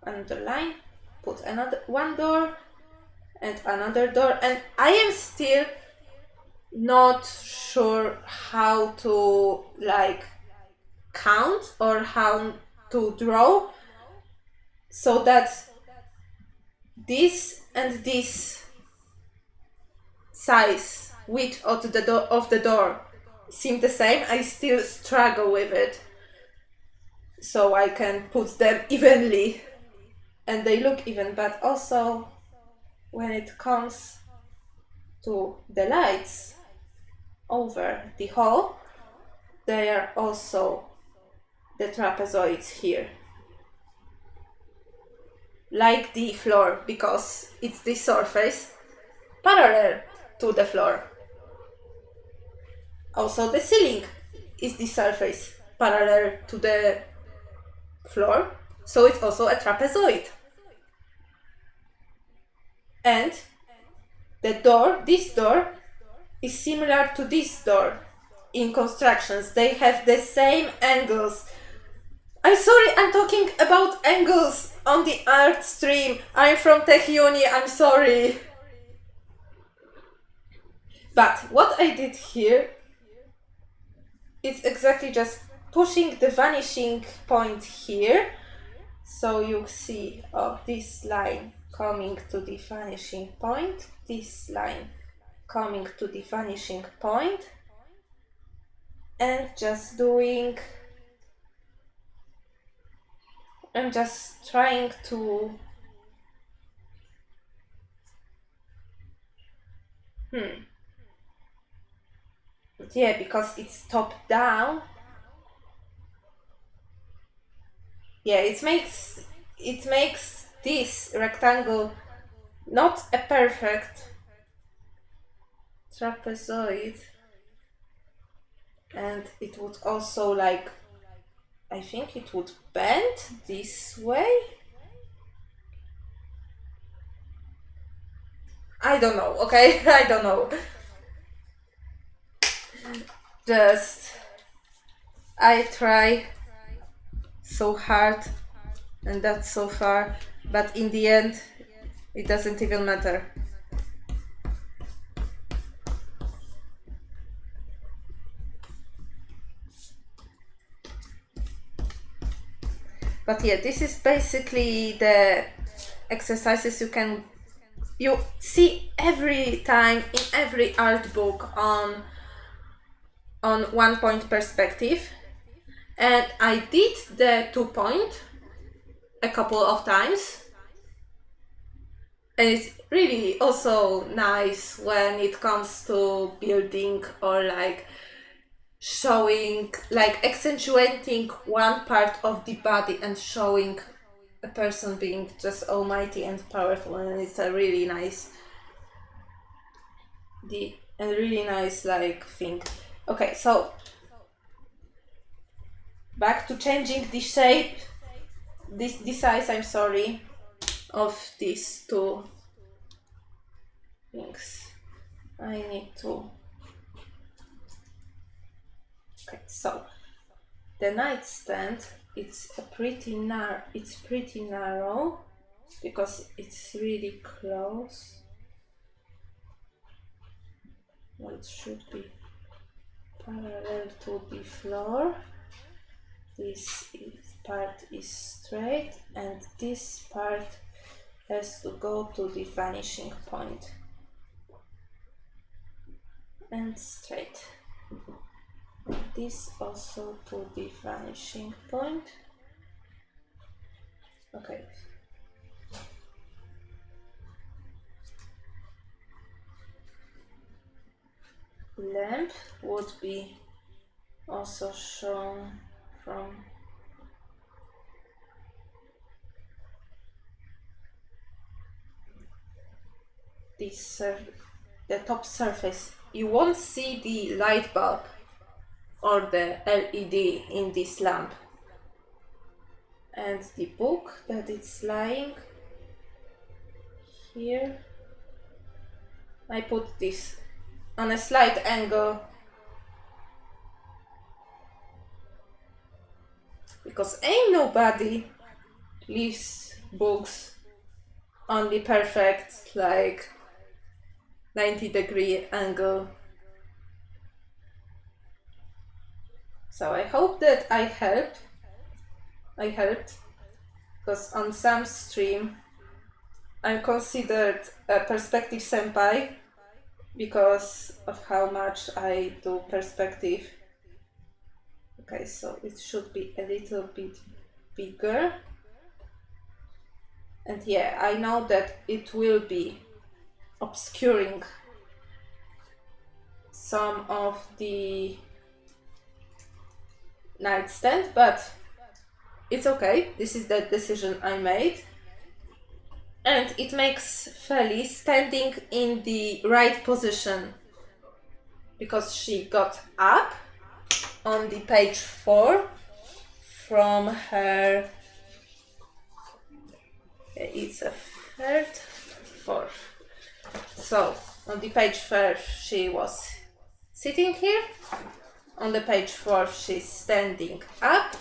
underline, put one door and another door, and I am still not sure how to count or how to draw so that this and this size, width of the door seem the same. I still struggle with it, so I can put them evenly and they look even, but also when it comes to the lights over the hall, they are also the trapezoids here, like the floor, because it's the surface parallel to the floor. Also the ceiling is the surface parallel to the floor, so it's also a trapezoid. And the door, this door, is similar to this door in constructions. They have the same angles. I'm sorry, I'm talking about angles on the art stream. I'm from Tech Uni, I'm sorry. But what I did here is exactly just pushing the vanishing point here. So you see this line coming to the vanishing point, this line coming to the vanishing point, and just doing, I'm just trying to yeah, because it's top down. Yeah, it makes this rectangle not a perfect trapezoid, and it would also I think it would bend this way. I don't know, okay? I don't know. Just I try so hard and that's so far, but in the end it doesn't even matter. But yeah, this is basically the exercises you see every time in every art book on 1 point perspective. And I did the 2 point a couple of times. And it's really also nice when it comes to building or showing, accentuating one part of the body and showing a person being just almighty and powerful, and it's a really nice thing. Okay, so back to changing the shape the size, I'm sorry, of these two things. I need to. Okay, so the nightstand, it's pretty narrow because it's really close. Well, it should be parallel to the floor. This part is straight and this part has to go to the vanishing point and straight. This also to the vanishing point. Okay. Lamp would be also shown from this the top surface. You won't see the light bulb or the LED in this lamp. And the book that it's lying here, I put this on a slight angle because ain't nobody leaves books on the perfect like 90-degree angle. So I hope that I helped because on some stream I'm considered a perspective senpai because of how much I do perspective. Okay, so it should be a little bit bigger. And yeah, I know that it will be obscuring some of the nightstand, but it's okay. This is the decision I made. And it makes Feli standing in the right position because she got up on the page 4 from her, it's a third, fourth. So on the page 4 she was sitting here, on the page 4 she's standing up,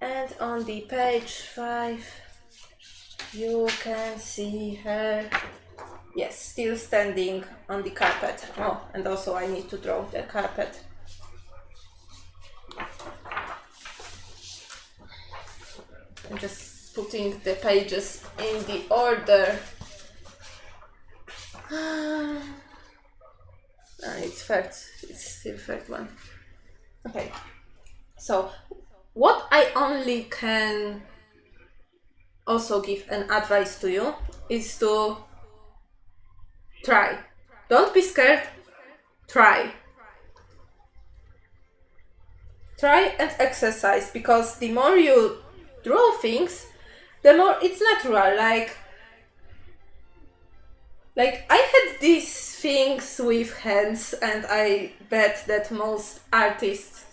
and on the page 5 you can see her, yes, still standing on the carpet. Oh, and also I need to draw the carpet. I'm just putting the pages in the order. It's still third one. Okay, so what I only can also give an advice to you is to try. Don't be scared, try. Try and exercise, because the more you draw things, the more it's natural. Like I had these things with hands, and I bet that most artists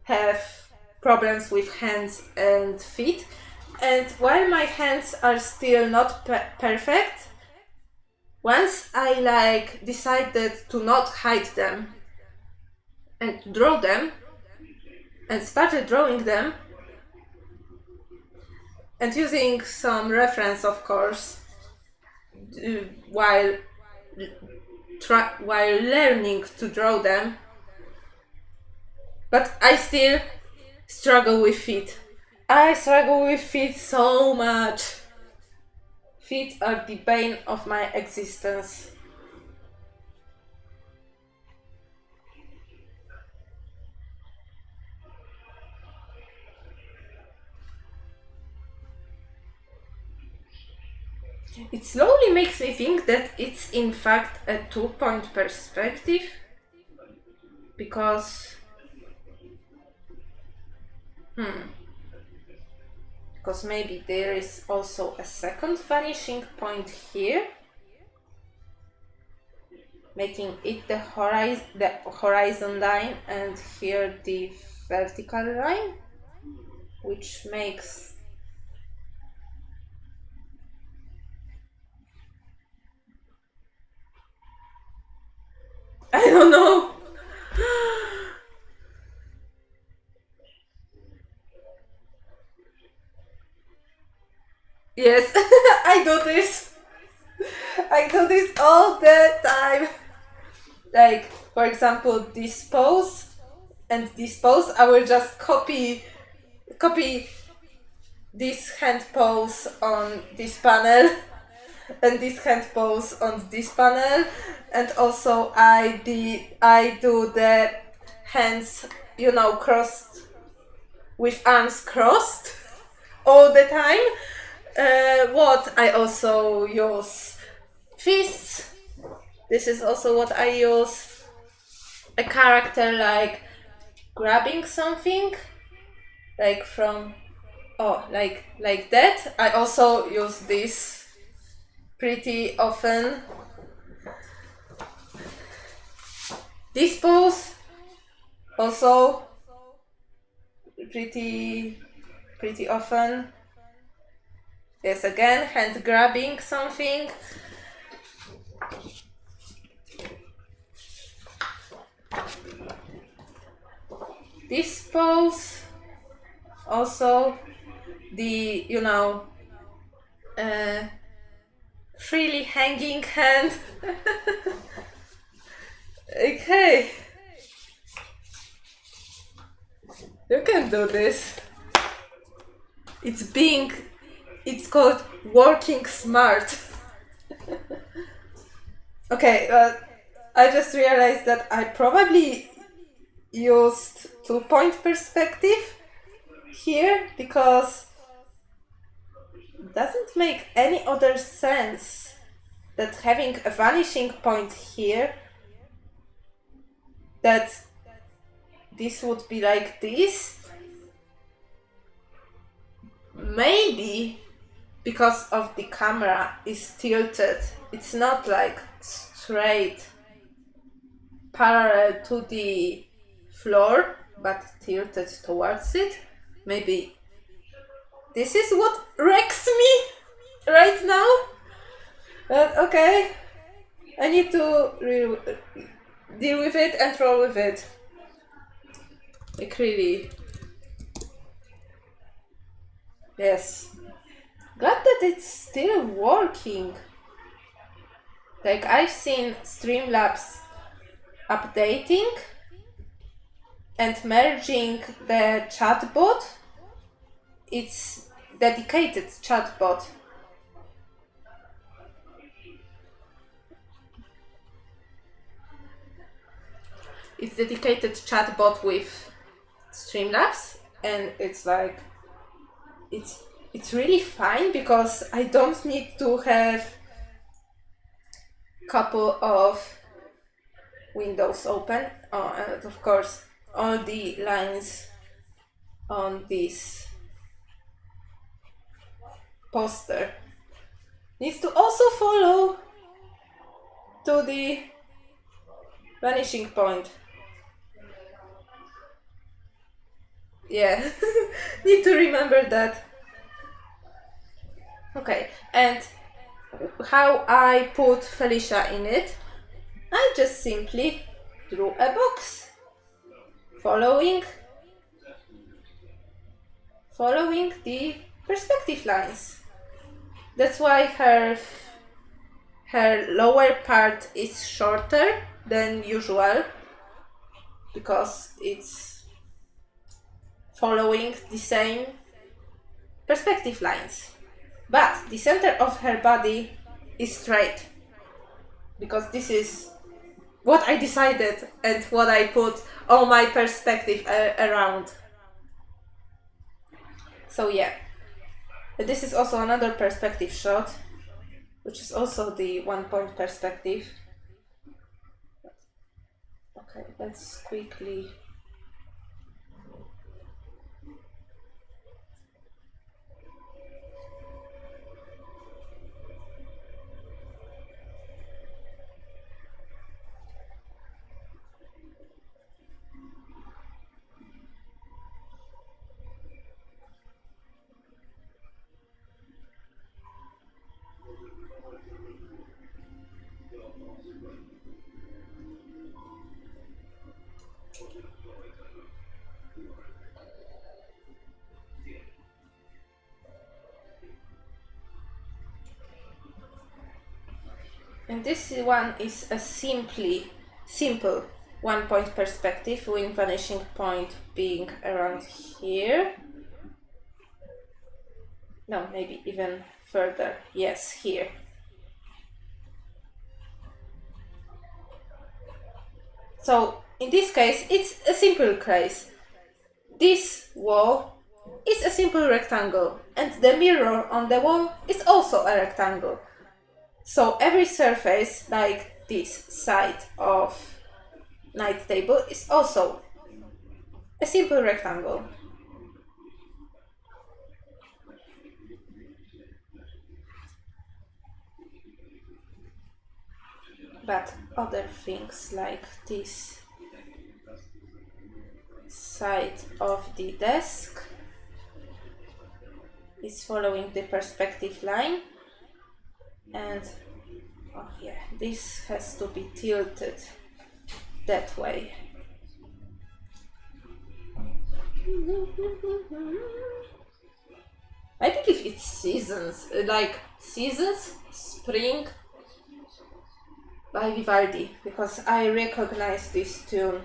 have problems with hands and feet. And while my hands are still not perfect, once I decided to not hide them and to draw them, and started drawing them, and using some reference, of course, while learning to draw them, but I still struggle with feet. I struggle with feet so much. Feet are the bane of my existence. It slowly makes me think that it's in fact a 2-point perspective, because because maybe there is also a second vanishing point here, making it the horizon line, and here the vertical line, which makes I don't know. Yes, I do this. I do this all the time. Like, for example, this pose and this pose, I will just copy this hand pose on this panel and this hand pose on this panel, and also I do the hands, crossed with arms crossed all the time. What I also use fists. This is also what I use. A character like grabbing something, like from like that. I also use this pretty often. This pose also pretty often. Yes, again, hand grabbing something. This pose also, the freely hanging hand. Okay, you can do this. It's called working smart. Okay, I just realized that I probably used 2-point perspective here because it doesn't make any other sense that having a vanishing point here, that this would be like this. Maybe because of the camera is tilted, it's not like straight parallel to the floor but tilted towards it. Maybe this is what wrecks me right now. But okay, I need to deal with it and roll with it. Like really. Yes. Glad that it's still working. Like, I've seen Streamlabs updating and merging the chatbot. It's dedicated chatbot. It's dedicated chatbot with Streamlabs, and it's like it's really fine because I don't need to have couple of windows open. Oh, and of course all the lines on this poster needs to also follow to the vanishing point. Yeah, need to remember that. Okay, and how I put Felicia in it, I just simply drew a box following the perspective lines. That's why her lower part is shorter than usual, because it's following the same perspective lines. But the center of her body is straight, because this is what I decided and what I put all my perspective around. So yeah, this is also another perspective shot, which is also the 1-point perspective. Okay, let's quickly... And this one is a simple one-point perspective with vanishing point being around here. No, maybe even further. Yes, here. So in this case, it's a simple case. This wall is a simple rectangle, and the mirror on the wall is also a rectangle. So every surface, like this side of night table, is also a simple rectangle. But other things like this side of the desk is following the perspective line, and oh yeah, this has to be tilted that way. I believe it's seasons, like seasons, spring by Vivaldi, because I recognize this tune.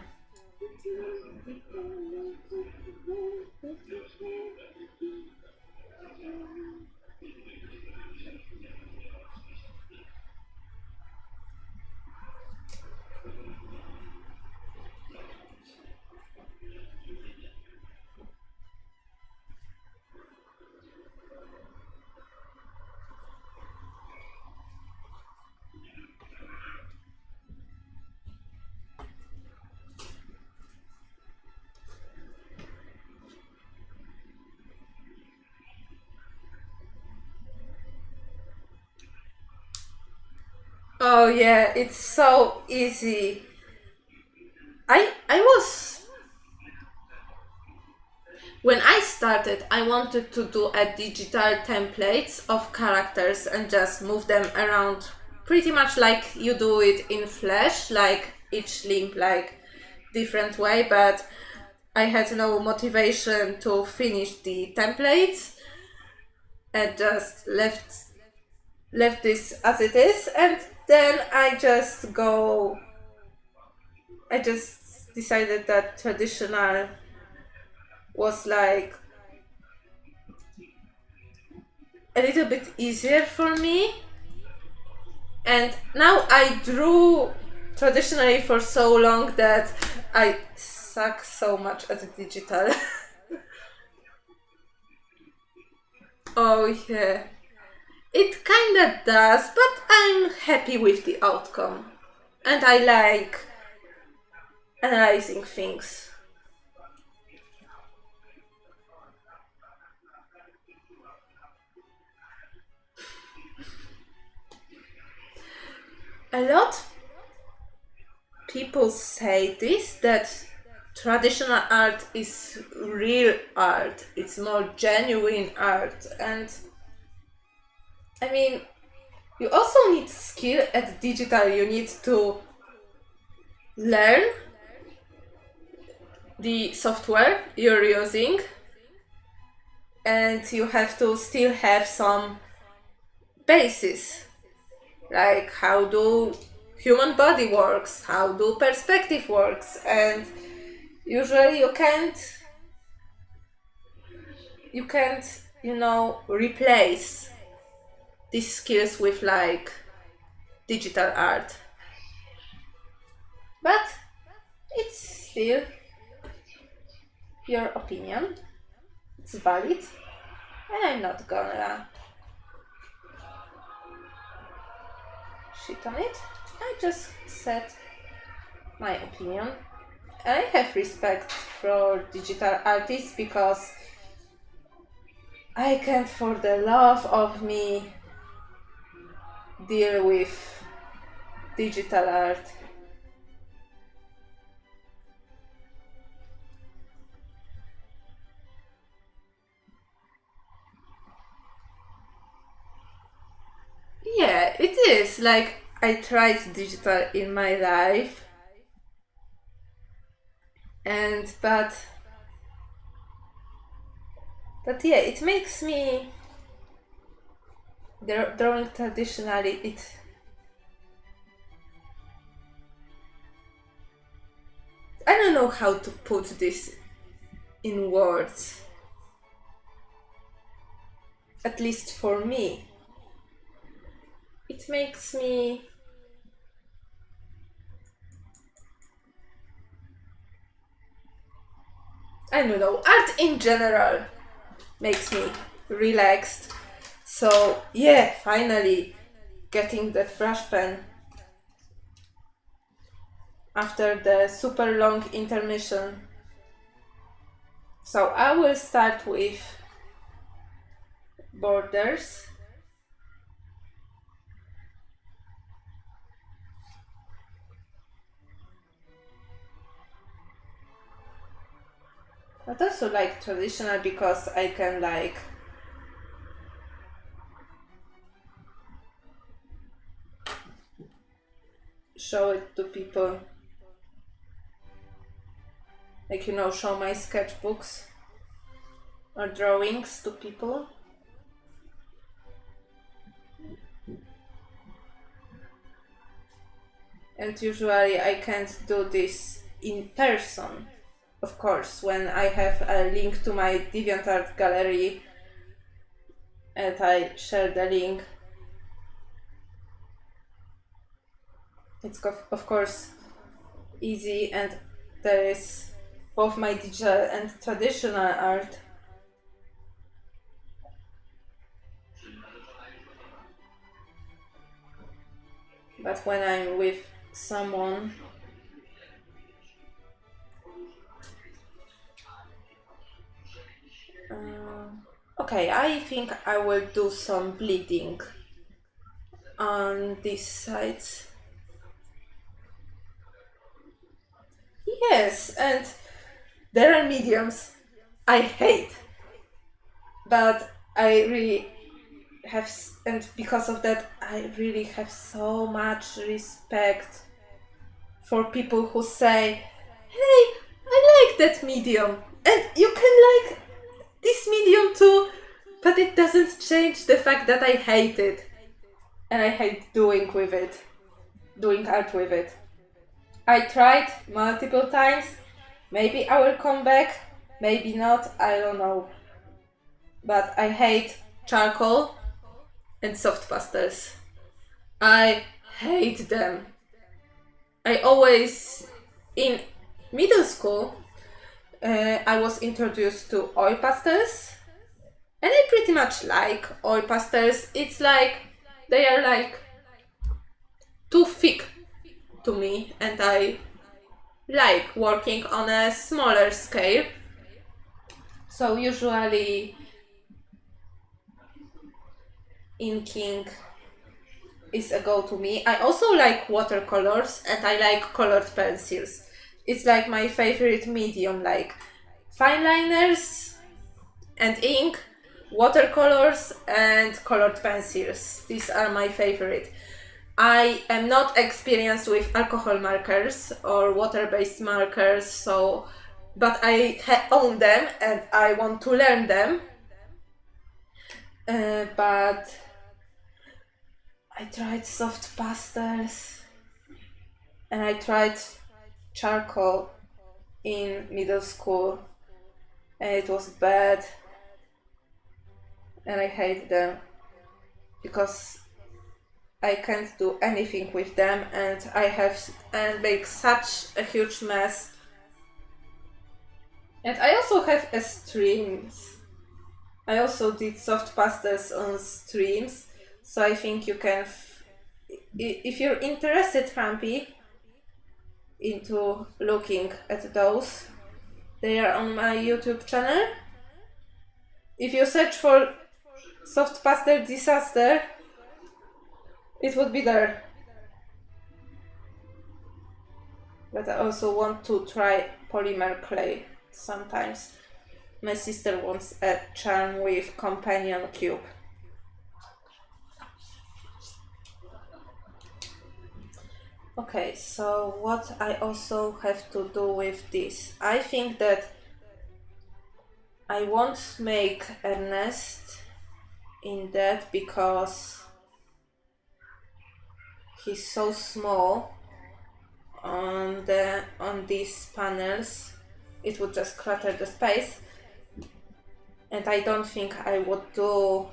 Oh yeah, it's so easy. I was, when I started, I wanted to do a digital templates of characters and just move them around pretty much like you do it in Flash, like each limb like different way, but I had no motivation to finish the templates and just left this as it is, and then I just decided that traditional was like a little bit easier for me, and now I drew traditionally for so long that I suck so much at digital. Oh yeah, it kinda does, but I'm happy with the outcome, and I like analyzing things. A lot people say this, that traditional art is real art, it's more genuine art, and I mean, you also need skill at digital, you need to learn the software you're using, and you have to still have some basis, like how do human body works, how do perspective works, and usually you can't replace these skills with like digital art, but it's still your opinion, it's valid, and I'm not gonna shit on it. I just said my opinion. I have respect for digital artists because I can't for the love of me deal with digital art. Yeah, it is. Like, I tried digital in my life, but But yeah, it makes me drawing traditionally. I don't know how to put this in words. At least for me. It makes me... I don't know, art in general makes me relaxed. So yeah, finally getting that brush pen after the super long intermission. So I will start with borders. But also like traditional because I can like show it to people. Like, you know, show my sketchbooks or drawings to people. And usually I can't do this in person. Of course, when I have a link to my DeviantArt gallery and I share the link, it's of course easy, and there is both my digital and traditional art. But when I'm with someone, okay, I think I will do some bleeding on these sides. Yes, and there are mediums I hate, but I really have, and because of that, I really have so much respect for people who say, hey, I like that medium, and you can like this medium too, but it doesn't change the fact that I hate it. And I hate doing art with it. I tried multiple times. Maybe I will come back, maybe not, I don't know. But I hate charcoal and soft pastels. I hate them. I always, in middle school, I was introduced to oil pastels, and I pretty much like oil pastels. It's like, they are like too thick to me, and I like working on a smaller scale. So usually inking is a go to me. I also like watercolors and I like colored pencils. It's like my favorite medium, like fine liners and ink, watercolors and colored pencils. These are my favorite. I am not experienced with alcohol markers or water-based markers, so but I own them and I want to learn them. But I tried soft pastels and I tried charcoal in middle school and it was bad and I hate them because I can't do anything with them and I make such a huge mess. And I also have streams. I also did soft pastels on streams, so I think you can, if you're interested, Rampy, into looking at those, they are on my YouTube channel. If you search for soft pastel disaster, it would be there. But I also want to try polymer clay sometimes. My sister wants a charm with companion cube. Okay, so what I also have to do with this? I think that I won't make a nest in that because he's so small on these panels. It would just clutter the space, and I don't think I would do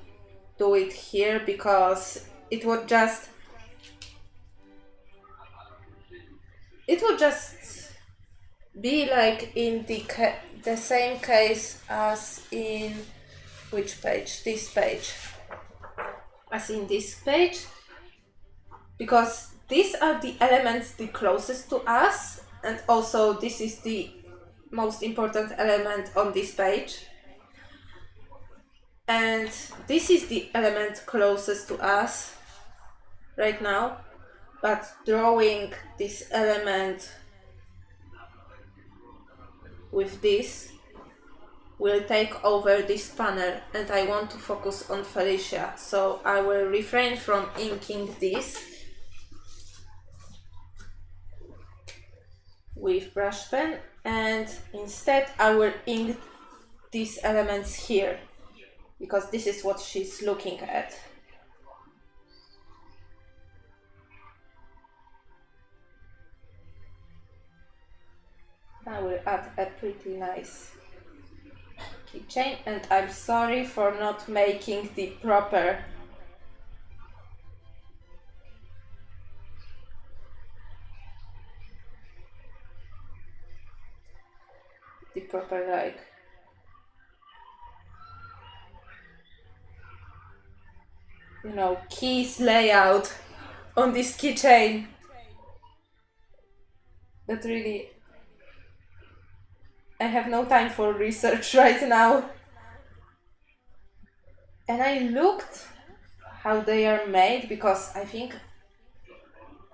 it here because it would just be like in the same case as in which page? This page. As in this page, because these are the elements the closest to us, and also this is the most important element on this page. And this is the element closest to us right now, but drawing this element with this will take over this panel, and I want to focus on Felicia, so I will refrain from inking this with brush pen, and instead I will ink these elements here, because this is what she's looking at. I will add a pretty nice keychain, and I'm sorry for not making the proper like keys layout on this keychain. That really, I have no time for research right now. And I looked how they are made, because I think,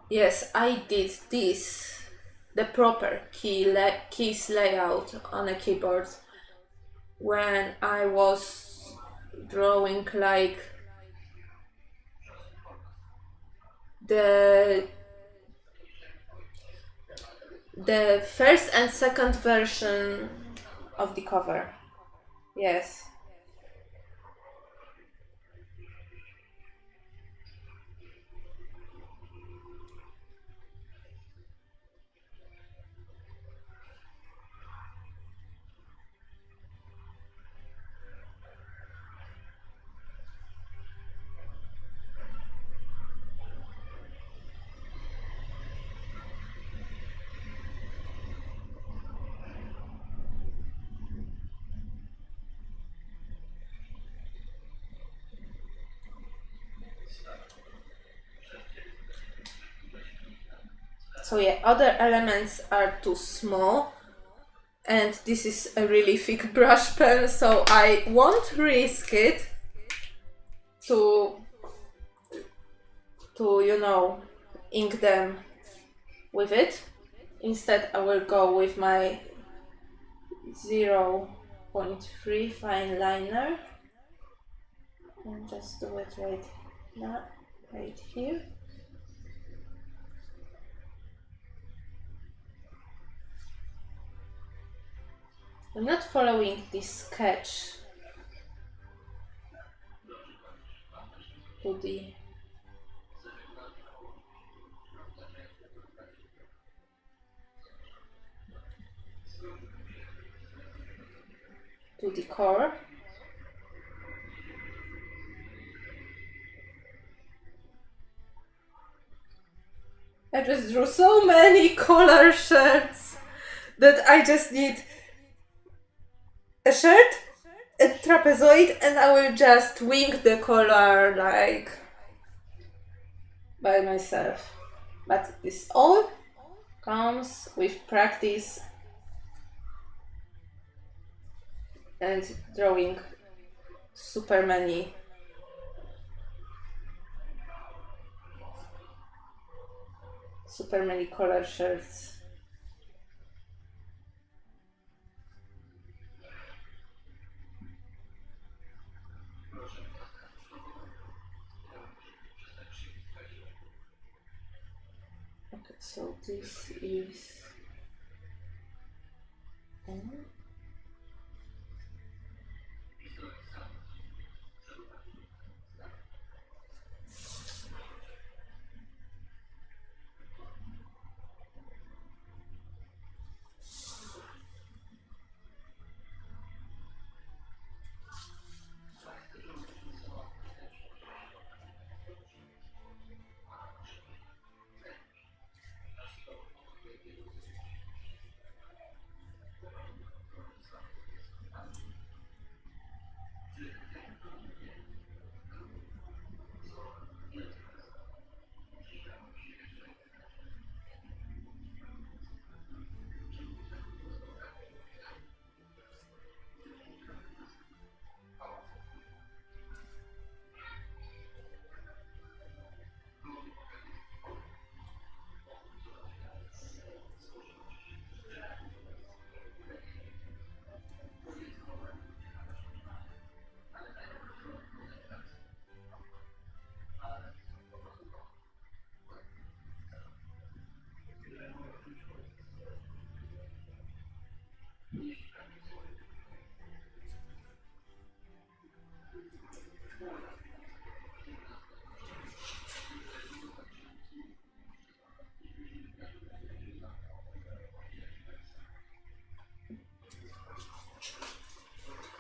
yes, I did this, the proper keys layout on a keyboard when I was drawing like the first and second version of the cover. Yes. So yeah, other elements are too small, and this is a really thick brush pen, so I won't risk it to ink them with it. Instead, I will go with my 0.3 fine liner and just do it right now, right here. I'm not following this sketch to the core. I just drew so many color shirts that I just need a shirt, a trapezoid, and I will just wing the color like by myself. But this all comes with practice and drawing super many color shirts. Okay, so this is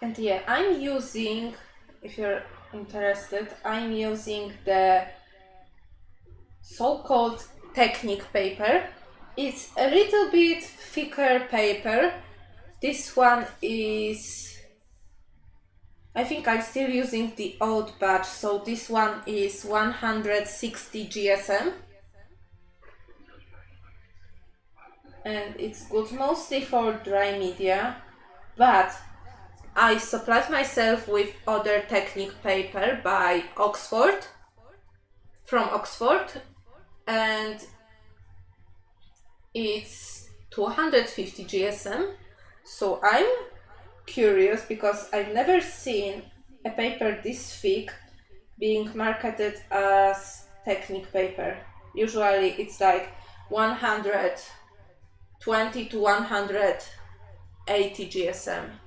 And yeah, I'm using, if you're interested, I'm using the so-called Technique paper. It's a little bit thicker paper. This one is, I think I'm still using the old batch, so this one is 160 GSM. And it's good mostly for dry media, but I supplied myself with other Technique paper by Oxford, from Oxford, and it's 250 GSM. So I'm curious because I've never seen a paper this thick being marketed as Technique paper. Usually it's like 120 to 180 GSM.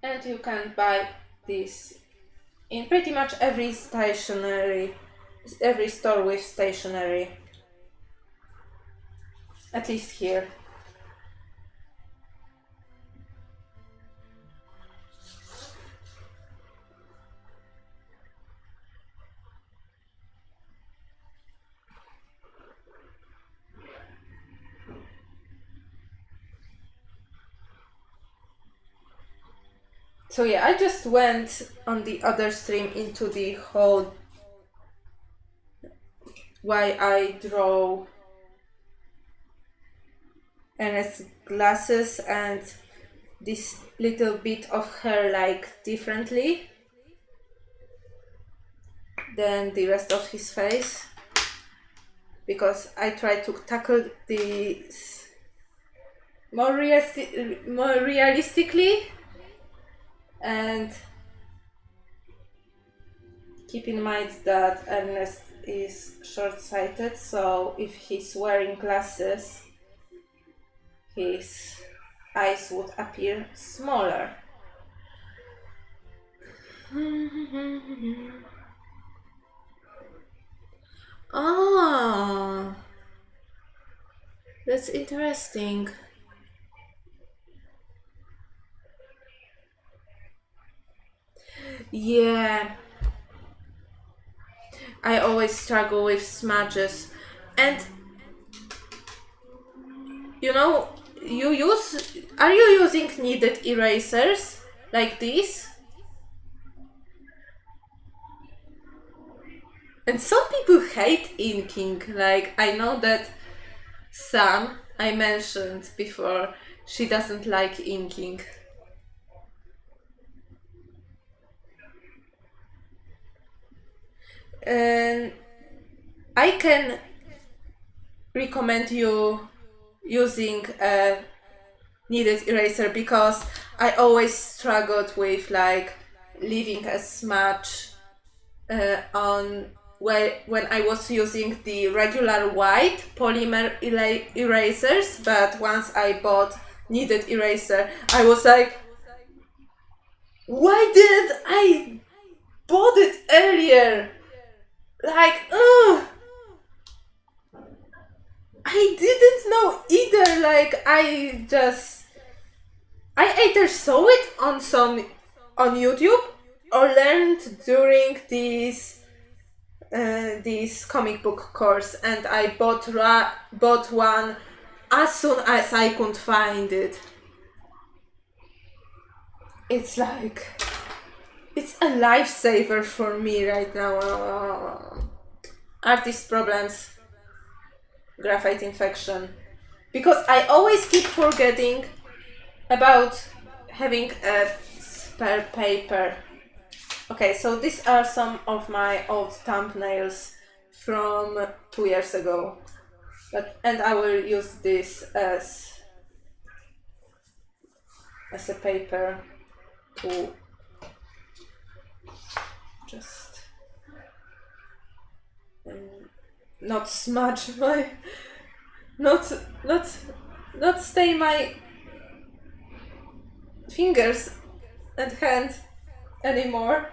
And you can buy this in pretty much every store with stationery. At least here. So yeah, I just went on the other stream into the whole why I draw Ernest's glasses and this little bit of hair like differently than the rest of his face, because I try to tackle this more realistically. And keep in mind that Ernest is short-sighted, so if he's wearing glasses, his eyes would appear smaller. Oh, that's interesting. Yeah, I always struggle with smudges, and you know, are you using kneaded erasers like this? And some people hate inking, like I know that Sam, I mentioned before, she doesn't like inking. And I can recommend you using a kneaded eraser because I always struggled with like leaving a smudge on when I was using the regular white polymer erasers, but once I bought kneaded eraser, I was like, why didn't I bought it earlier? Like, I didn't know either. Like, I either saw it on YouTube or learned during this comic book course, and I bought one as soon as I could find it. It's like, it's a lifesaver for me right now. Artist problems, graphite infection, because I always keep forgetting about having a spare paper. Okay, so these are some of my old thumbnails from 2 years ago, and I will use this as as a paper to just not smudge my, not stain my fingers and hand anymore.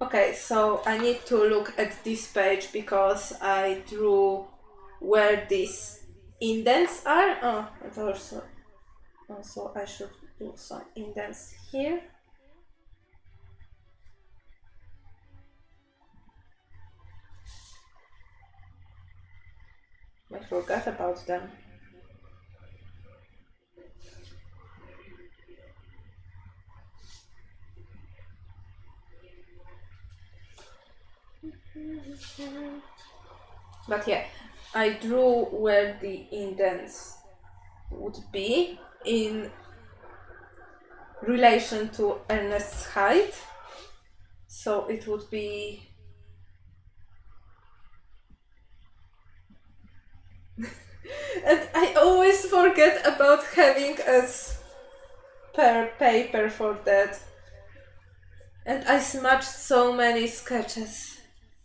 Okay, so I need to look at this page because I drew where these indents are. Oh, and also I should do some indents here. I forgot about them. But yeah, I drew where the indents would be in relation to Ernest's height. So it would be and I always forget about having a spare paper for that. And I smudged so many sketches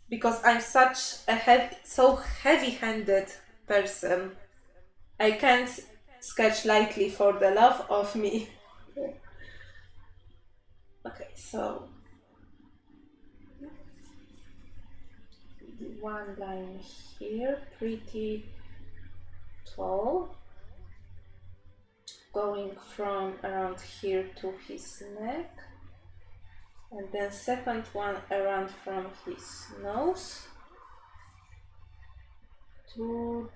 because I'm such a so heavy-handed person. I can't sketch lightly for the love of me. Okay, so one line here, pretty tall, going from around here to his neck, and then second one around from his nose to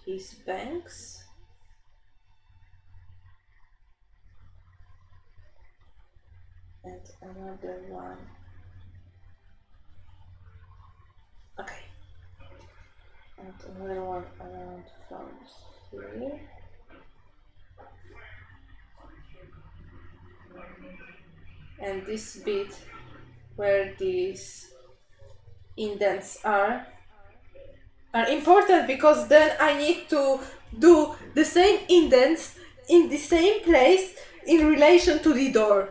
his bangs, and another one. Okay, and another one around from here. And this bit where these indents are important because then I need to do the same indents in the same place in relation to the door.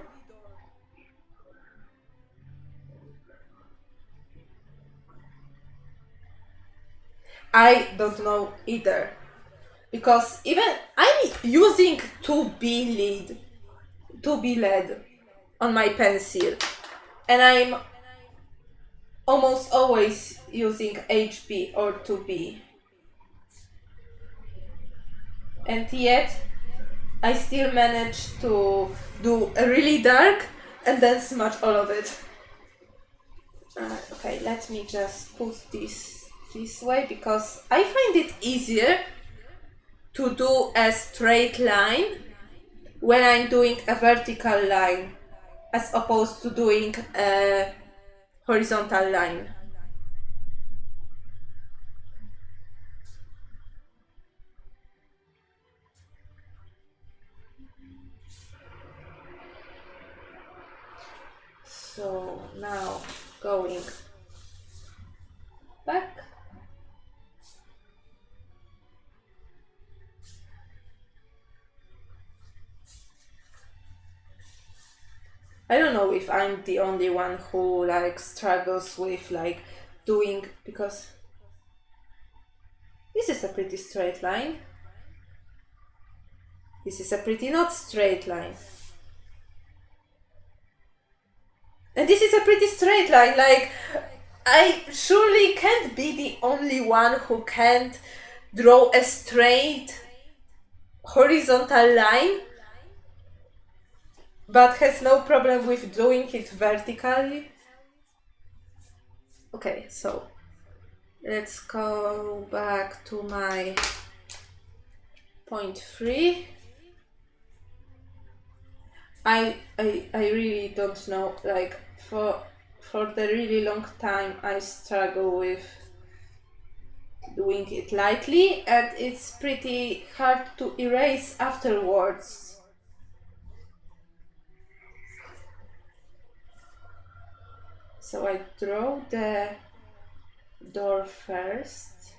I don't know either, because even I'm using 2B lead on my pencil, and I'm almost always using HB or 2B, and yet I still manage to do a really dark and then smudge all of it. Okay, let me just put this way because I find it easier to do a straight line when I'm doing a vertical line as opposed to doing a horizontal line. So now going back. I don't know if I'm the only one who struggles with doing, because this is a pretty straight line. This is a pretty not straight line. And this is a pretty straight line. I surely can't be the only one who can't draw a straight horizontal line, but has no problem with doing it vertically. Okay, so let's go back to my point 3. I really don't know, for the really long time I struggle with doing it lightly, and it's pretty hard to erase afterwards. So I draw the door first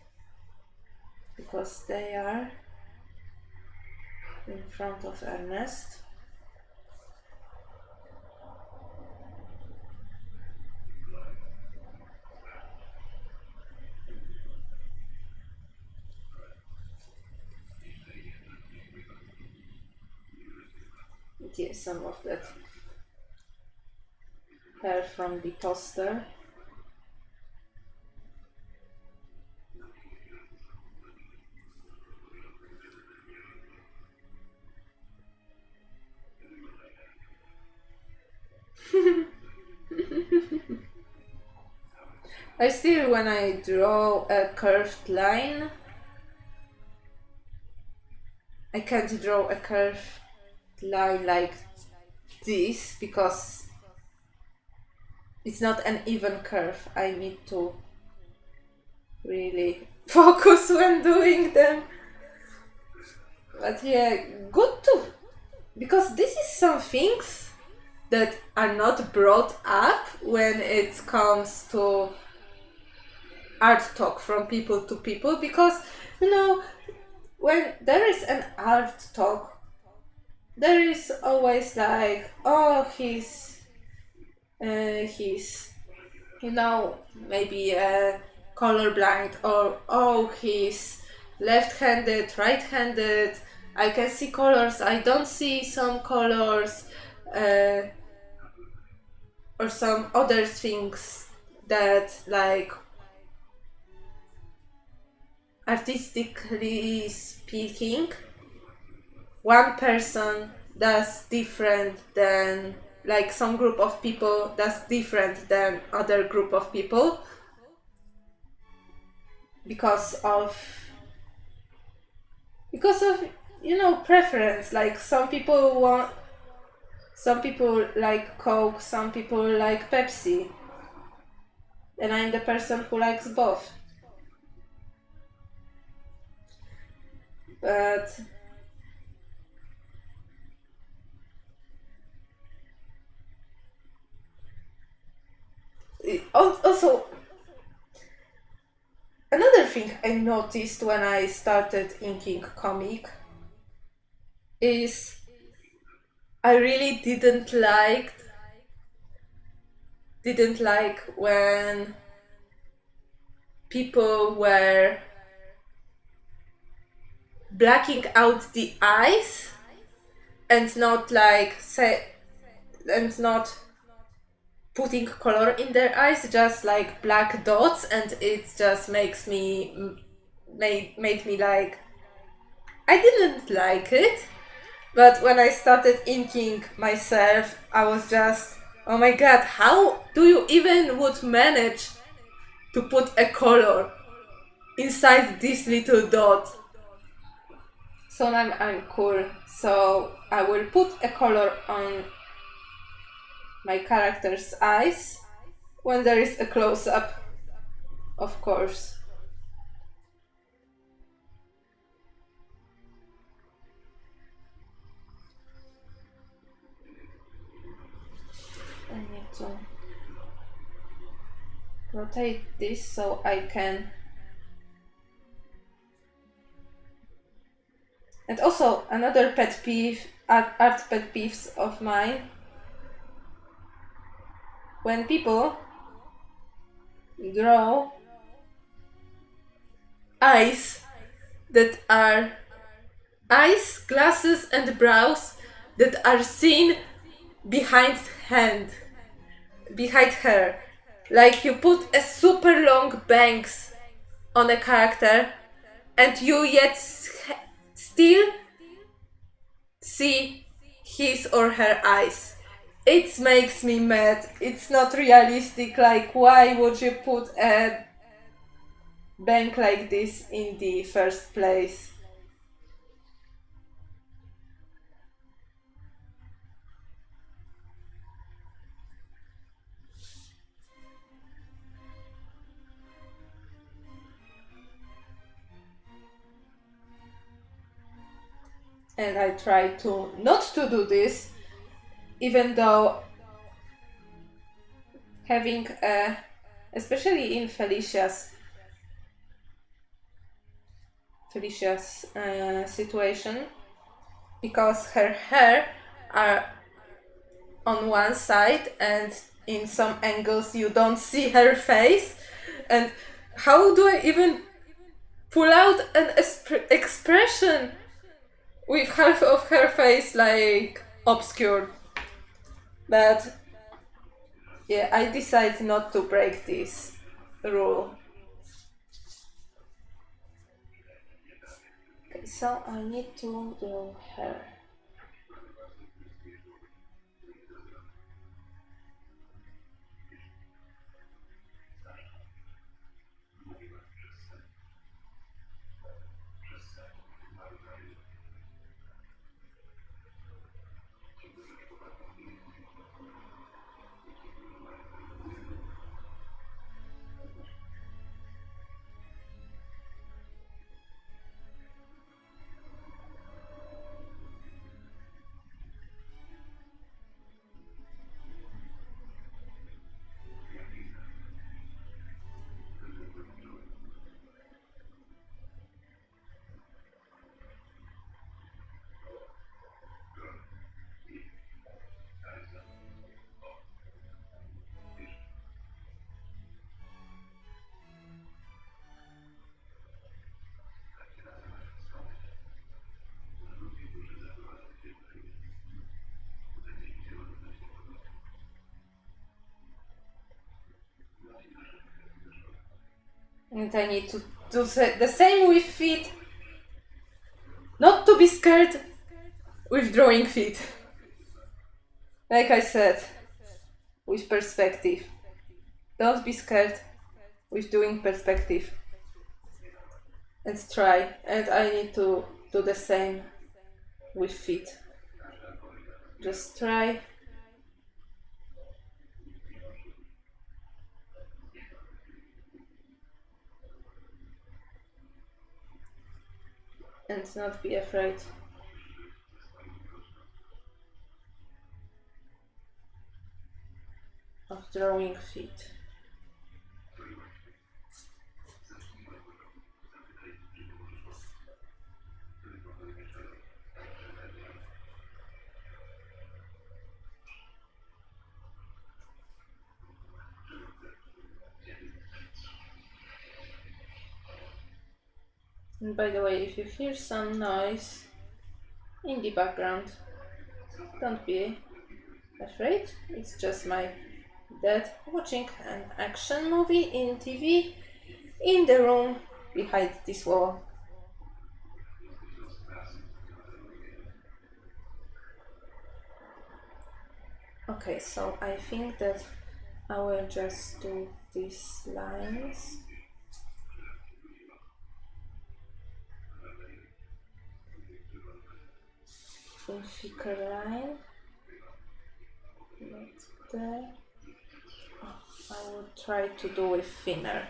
because they are in front of Ernest. get some of that hair from the toaster. I still, when I draw a curved line, I can't draw a curved line like this because it's not an even curve. I need to really focus when doing them. But yeah, good to, because this is some things that are not brought up when it comes to art talk from people to people, because you know, when there is an art talk, there is always like, oh, he's you know, maybe colorblind, or oh, he's left-handed, right-handed, I can see colors, I don't see some colors, or some other things that, like, artistically speaking, one person does different than, like, some group of people does different than other group of people because of you know, preference. Like, some people like Coke, some people like Pepsi, and I'm the person who likes both. But also, another thing I noticed when I started inking comic is I really didn't like when people were blacking out the eyes and not putting color in their eyes, just like black dots, and it just made me like, I didn't like it. But when I started inking myself, I was just, oh my god, how do you even would manage to put a color inside this little dot? So now I'm cool. So I will put a color on my character's eyes when there is a close-up, of course. I need to rotate this so I can. And also, another pet peeve, art pet peeves of mine, when people draw eyes that are eyes, glasses, and brows that are seen behind her. Like, you put a super long bangs on a character and you yet still see his or her eyes. It makes me mad. It's not realistic. Like, why would you put a bank like this in the first place? And I try to not to do this, even though having especially in Felicia's situation, because her hair are on one side and in some angles you don't see her face, and how do I even pull out an expression with half of her face like obscure. But yeah, I decided not to break this rule. Okay, so I need to do hair. And I need to do the same with feet. Not to be scared with drawing feet. Like I said, with perspective. Don't be scared with doing perspective. And try. And I need to do the same with feet. Just try. And not be afraid. Of drawing feet. And by the way, if you hear some noise in the background, don't be afraid. It's just my dad watching an action movie in TV in the room behind this wall. Okay, so I think that I will just do these lines. In thicker line. Not there. Oh, I will try to do it thinner.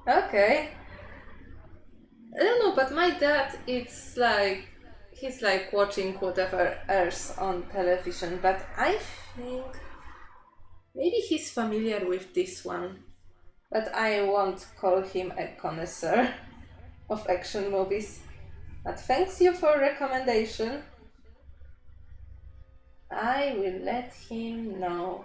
Okay. I don't know, but my dad, it's like He's like watching whatever airs on television, but I think maybe he's familiar with this one. But I won't call him a connoisseur of action movies. But thanks you for recommendation. I will let him know.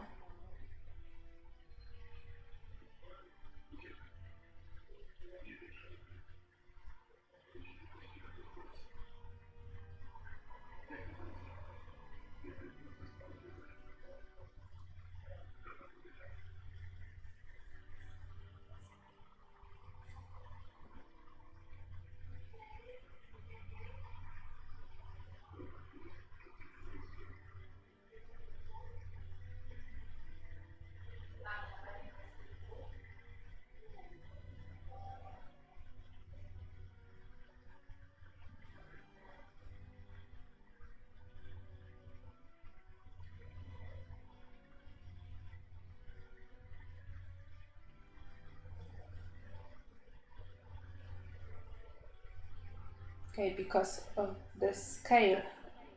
Okay, because of the scale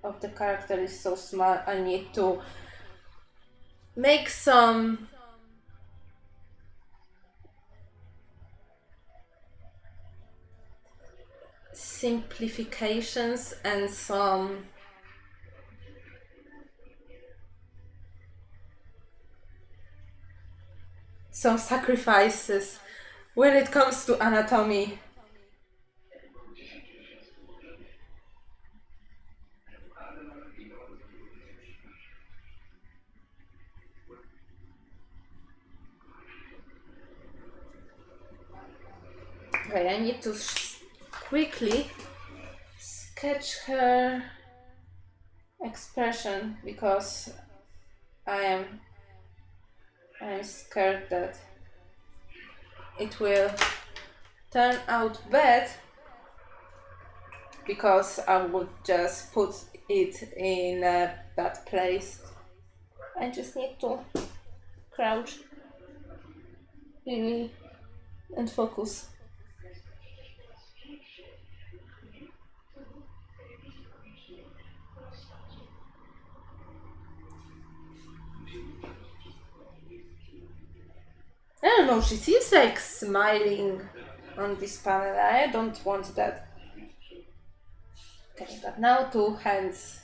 of the character is so small, I need to make some simplifications and some sacrifices when it comes to anatomy. Okay, I need to quickly sketch her expression because I am scared that it will turn out bad because I would just put it in a bad place. I just need to crouch really and focus. I don't know, she seems like smiling on this panel. I don't want that. Okay, but now 2 hands.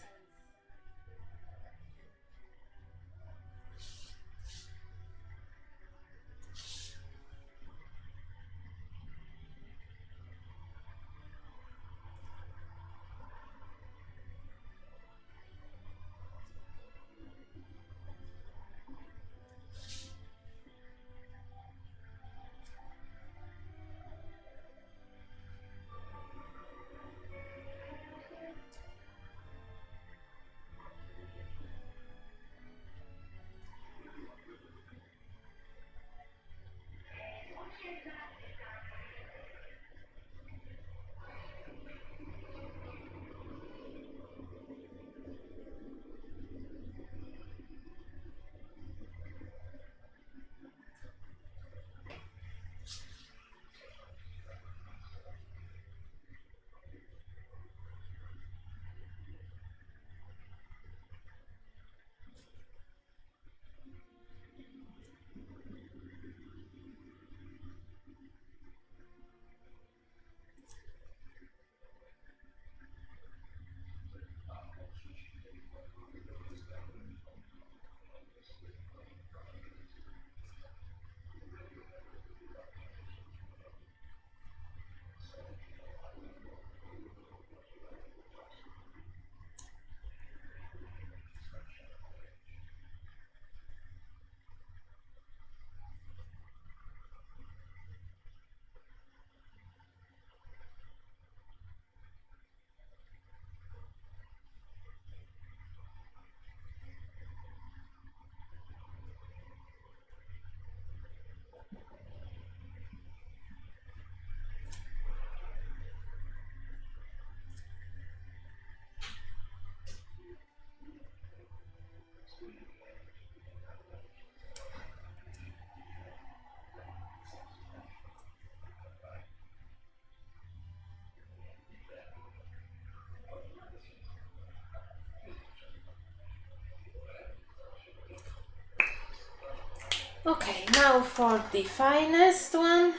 Okay, now for the finest one.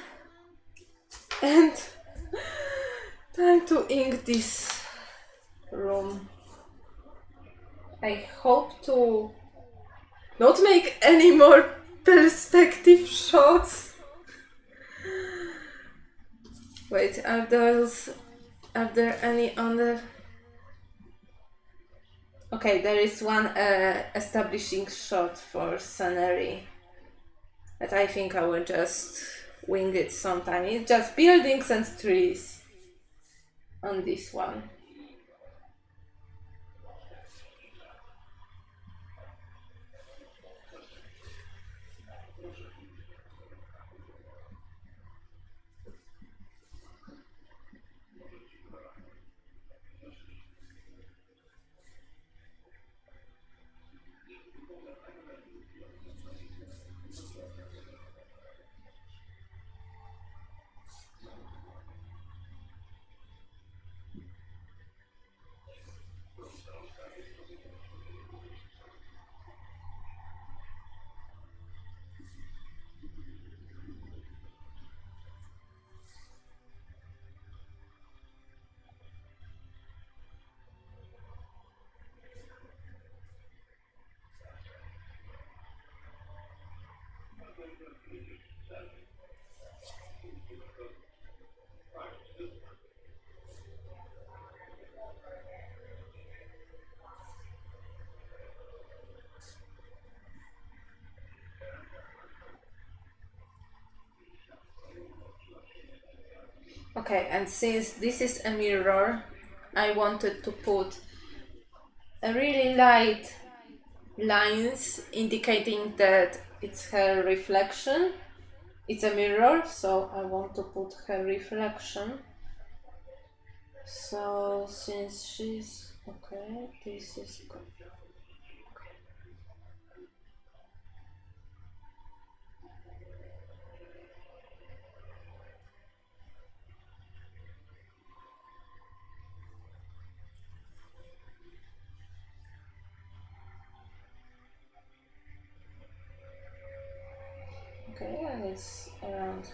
And time to ink this room. I hope to not make any more perspective shots. Wait, are there any other? Okay, there is one establishing shot for scenery. But I think I will just wing it sometime. It's just buildings and trees on this one. Okay, and since this is a mirror, I wanted to put a really light lines indicating that it's her reflection. It's a mirror, so I want to put her reflection. So since she's okay, this is good. Okay, and it's around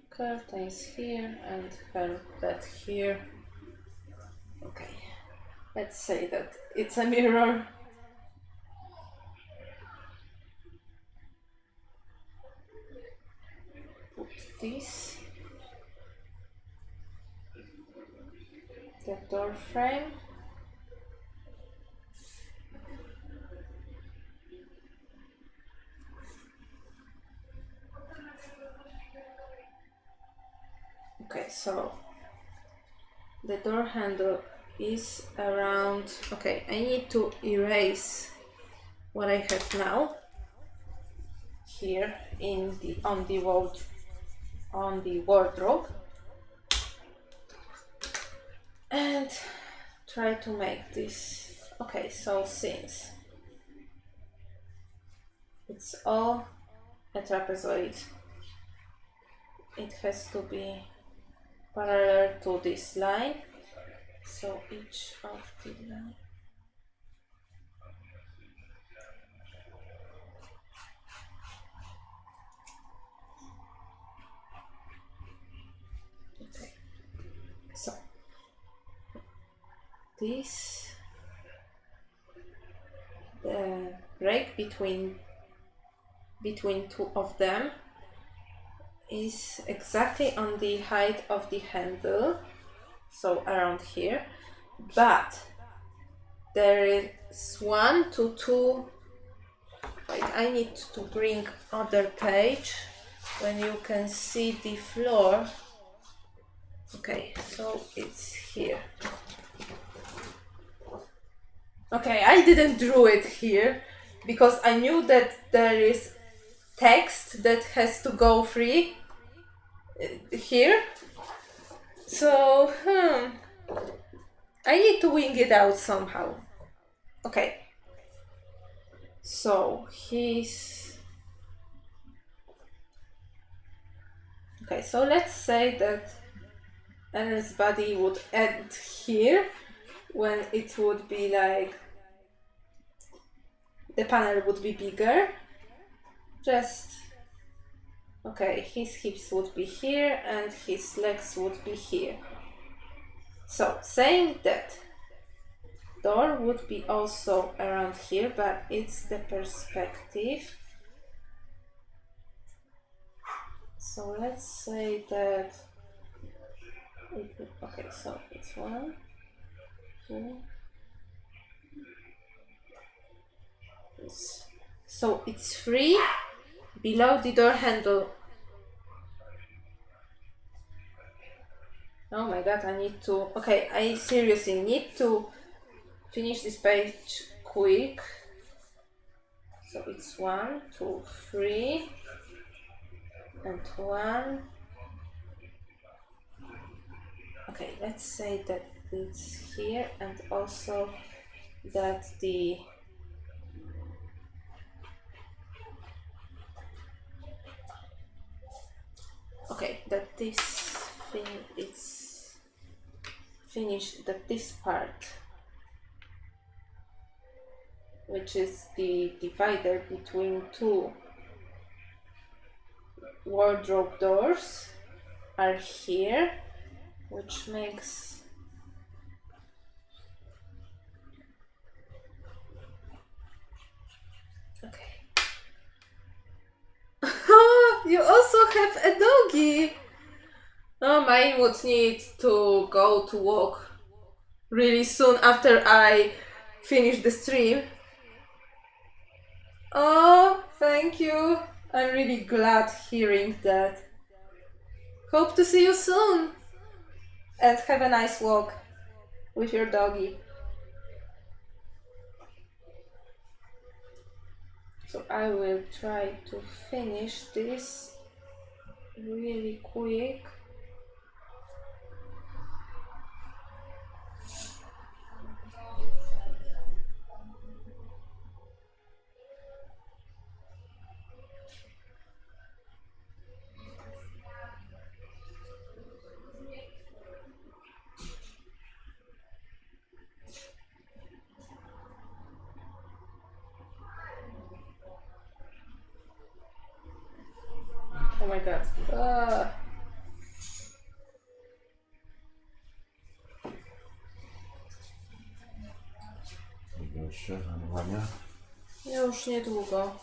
curtains here and her bed here. Okay, let's say that it's a mirror. Put this, the door frame. Okay, so the door handle is around. Okay, I need to erase what I have now here in the on the wardrobe and try to make this. Okay, so since it's all a trapezoid, it has to be parallel to this line, so each of the line. Okay, so this, the break between two of them is exactly on the height of the handle, so around here, but there is 1 to 2. Wait, I need to bring other page when you can see the floor. Okay, so it's here. Okay, I didn't draw it here because I knew that there is text that has to go free here. So, I need to wing it out somehow. Okay. So, okay, so let's say that Ellen's body would end here when it would be like the panel would be bigger. just, okay, his hips would be here and his legs would be here. So saying that, door would be also around here, but it's the perspective. So let's say that, okay, so it's 1, 2, so it's 3 below the door handle. Oh my god, I need to, okay, I seriously need to finish this page quick. So it's 1, 2, 3, and 1. Okay, let's say that it's here, and also that the, okay, that this thing, it's finished, that this part, which is the divider between 2 wardrobe doors, are here, which makes, okay. You also have a doggy. Oh, mine would need to go to walk really soon after I finish the stream. Oh, thank you. I'm really glad hearing that. Hope to see you soon. And have a nice walk with your doggy. So I will try to finish this really quick. Oh my god. Jeszcze zanowania? Już niedługo.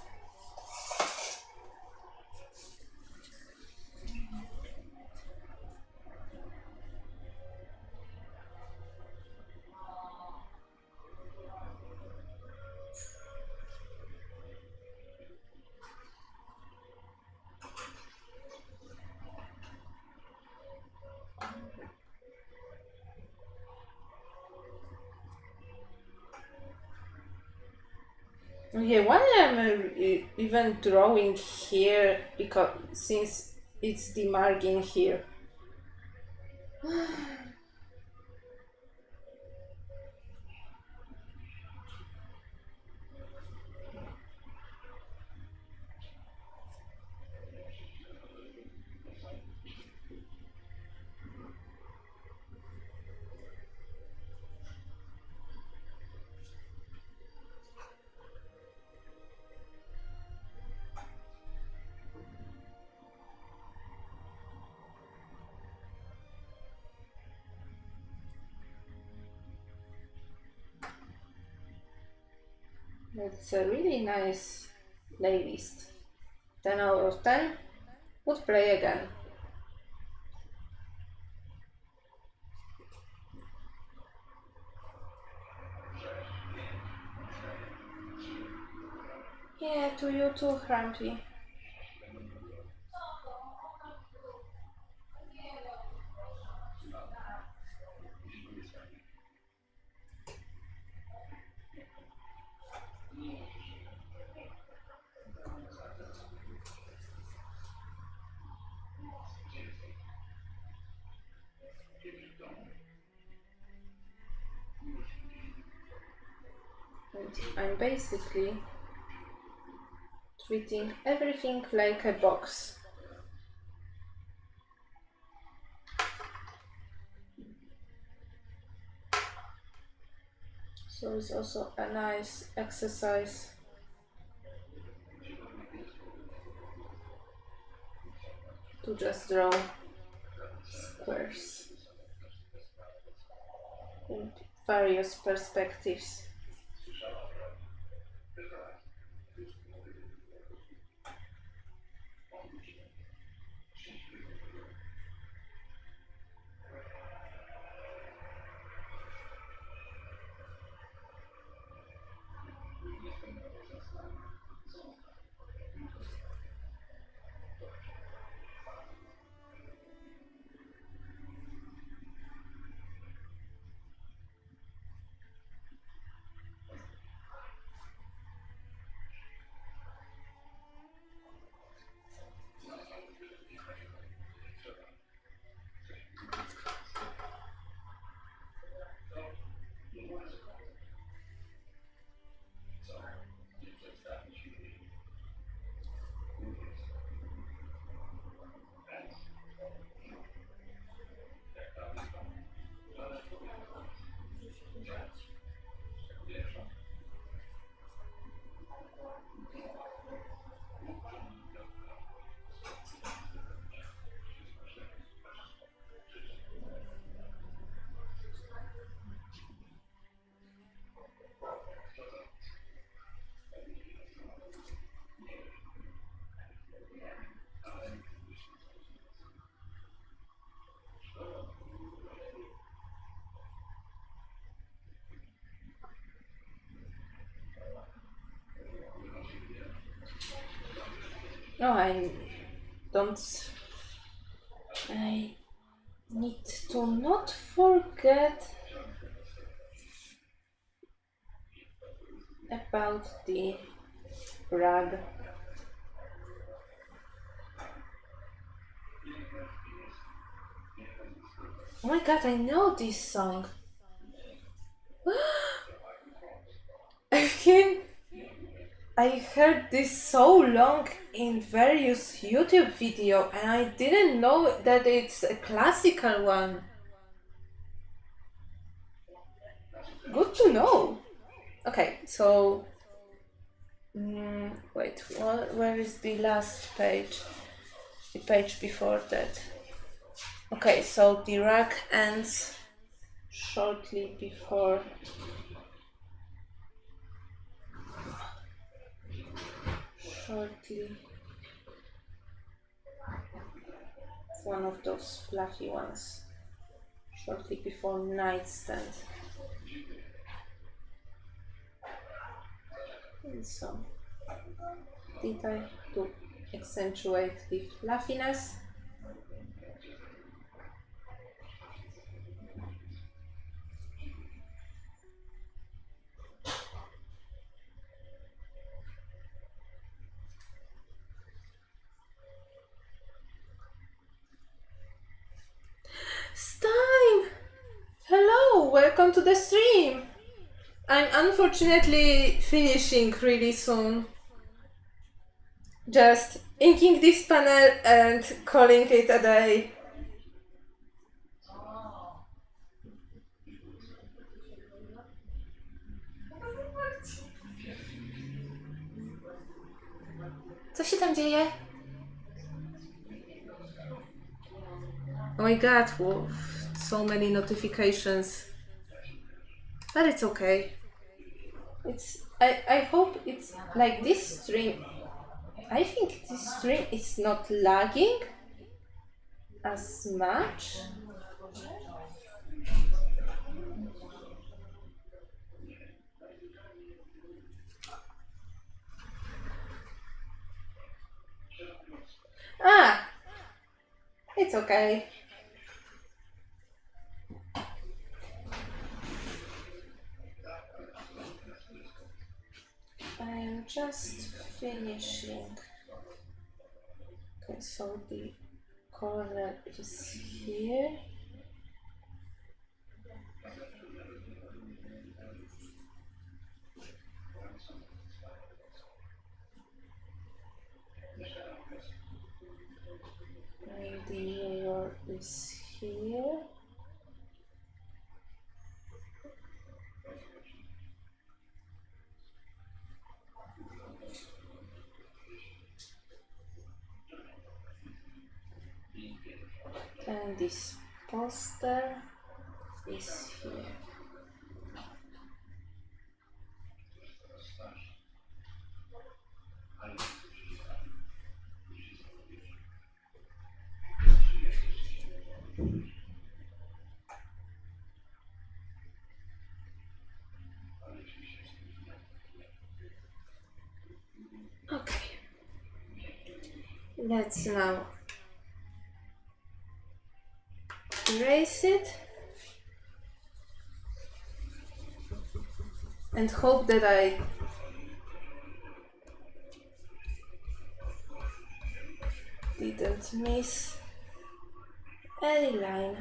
Yeah, why am I even drawing here? Because since it's the margin here. It's a really nice playlist. 10 out of 10. Would play again. Yeah, to you too, Crumpy. And I'm basically treating everything like a box. So it's also a nice exercise to just draw squares in various perspectives. No, I need to not forget about the rug. Oh my god, I know this song. I heard this so long in various YouTube video and I didn't know that it's a classical one. Good to know. Okay, so wait, where is the last page? The page before that. Okay, so the rack ends shortly before it's one of those fluffy ones. Shortly before nightstand. And some detail to accentuate the fluffiness. Stein! Hello, welcome to the stream. I'm unfortunately finishing really soon. Just inking this panel and calling it a day. Co się tam dzieje? Oh my god, so many notifications. But it's okay. I hope it's like this stream. I think this stream is not lagging as much. It's okay. I'm just finishing. Okay, so the corner is here. And the mirror is here. And this poster is here. Okay. Let's now erase it and hope that I didn't miss any line.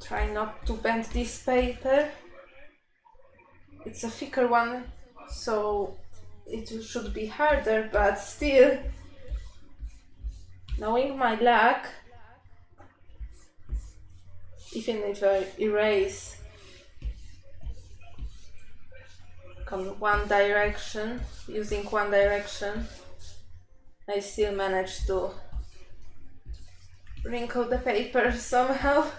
Try not to bend this paper. It's a thicker one, so it should be harder, but still, knowing my luck, even if I erase one direction, using one direction, I still manage to wrinkle the paper somehow.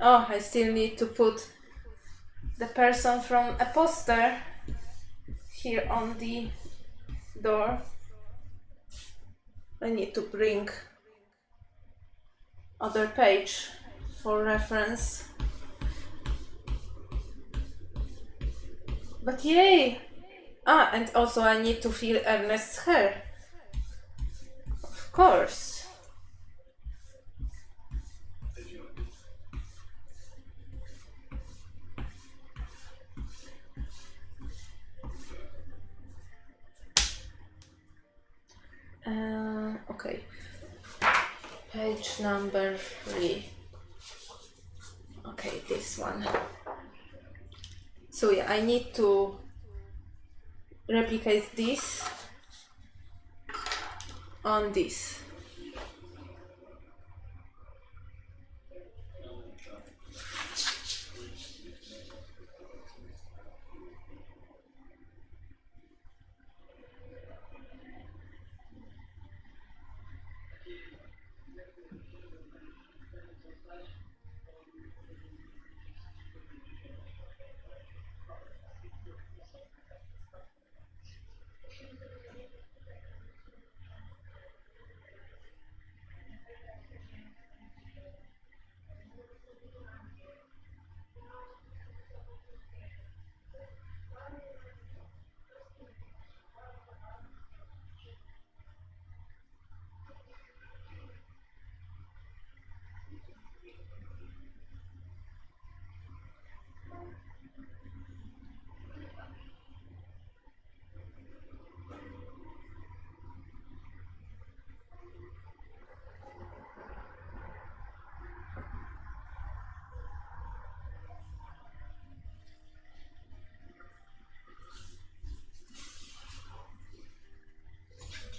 Oh, I still need to put the person from a poster here on the door. I need to bring other page for reference. But yay! Ah, and also I need to fill Ernest's hair. Of course. Okay. Page number 3. Okay, this one. So yeah, I need to replicate this on this.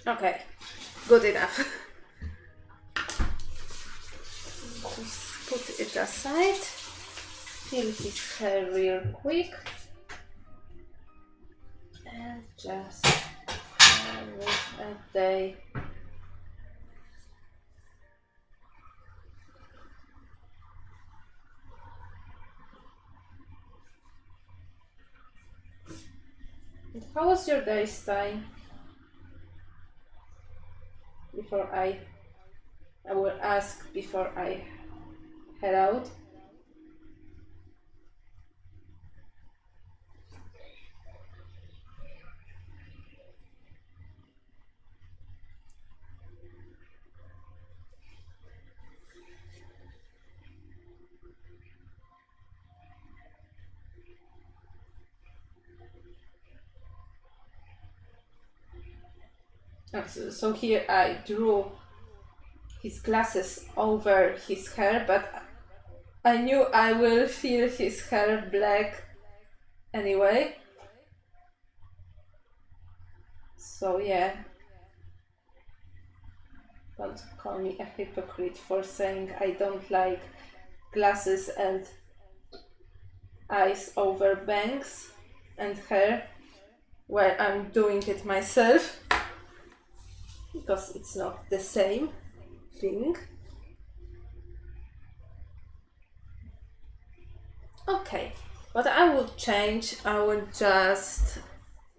Okay, good enough. Just put it aside. Fill his hair real quick. And just with a day. How was your day, Stein? Before I will ask before I head out. So here I drew his glasses over his hair, but I knew I will feel his hair black anyway. So yeah, don't call me a hypocrite for saying I don't like glasses and eyes over bangs and hair where I'm doing it myself, because it's not the same thing. Okay, what I would change, I would just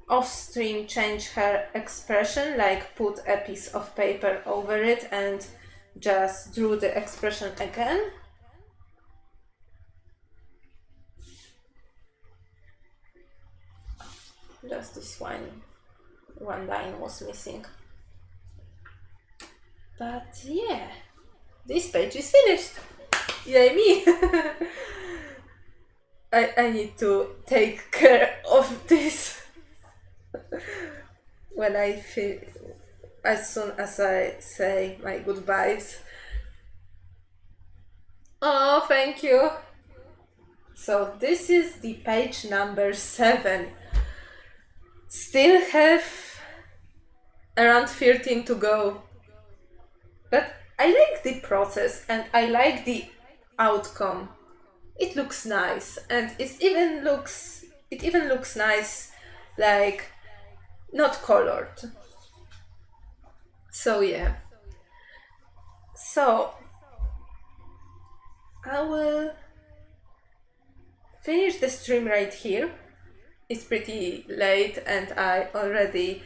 off-stream change her expression, like put a piece of paper over it and just drew the expression again. Just this one line was missing. But yeah, this page is finished. Yay me! I need to take care of this when I feel, as soon as I say my goodbyes. Oh, thank you. So this is the page number 7. Still have around 13 to go. But I like the process and I like the outcome. It looks nice, and it even looks nice, like not colored. So yeah. So I will finish the stream right here. It's pretty late and I already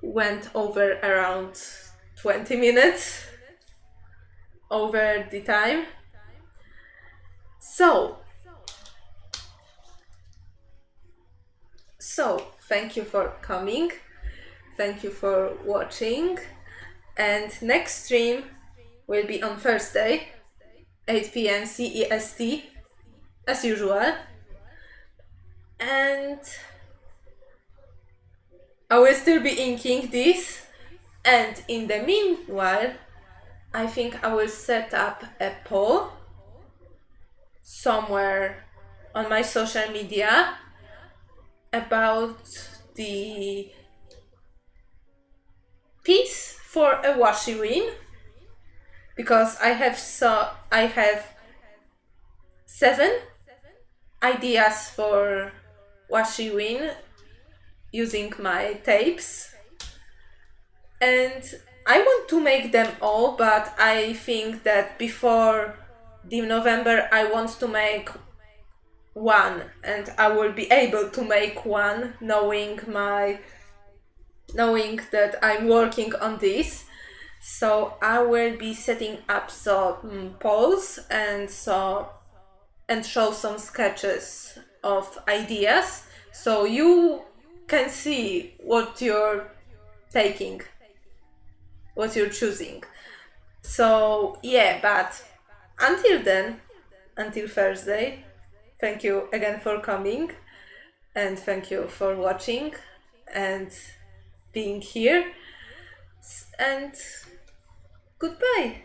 went over around 20 minutes over the time. So thank you for coming, thank you for watching, and next stream will be on Thursday, 8 p.m. CEST, as usual, and I will still be inking this, and in the meanwhile I think I will set up a poll somewhere on my social media about the piece for a washi win, because I have 7 ideas for washi win using my tapes, and I want to make them all, but I think that before the November I want to make one, and I will be able to make one knowing that I'm working on this. So I will be setting up some polls and show some sketches of ideas, so you can see what you're taking, what you're choosing. So yeah, but until then, until Thursday, thank you again for coming, and thank you for watching and being here, and goodbye.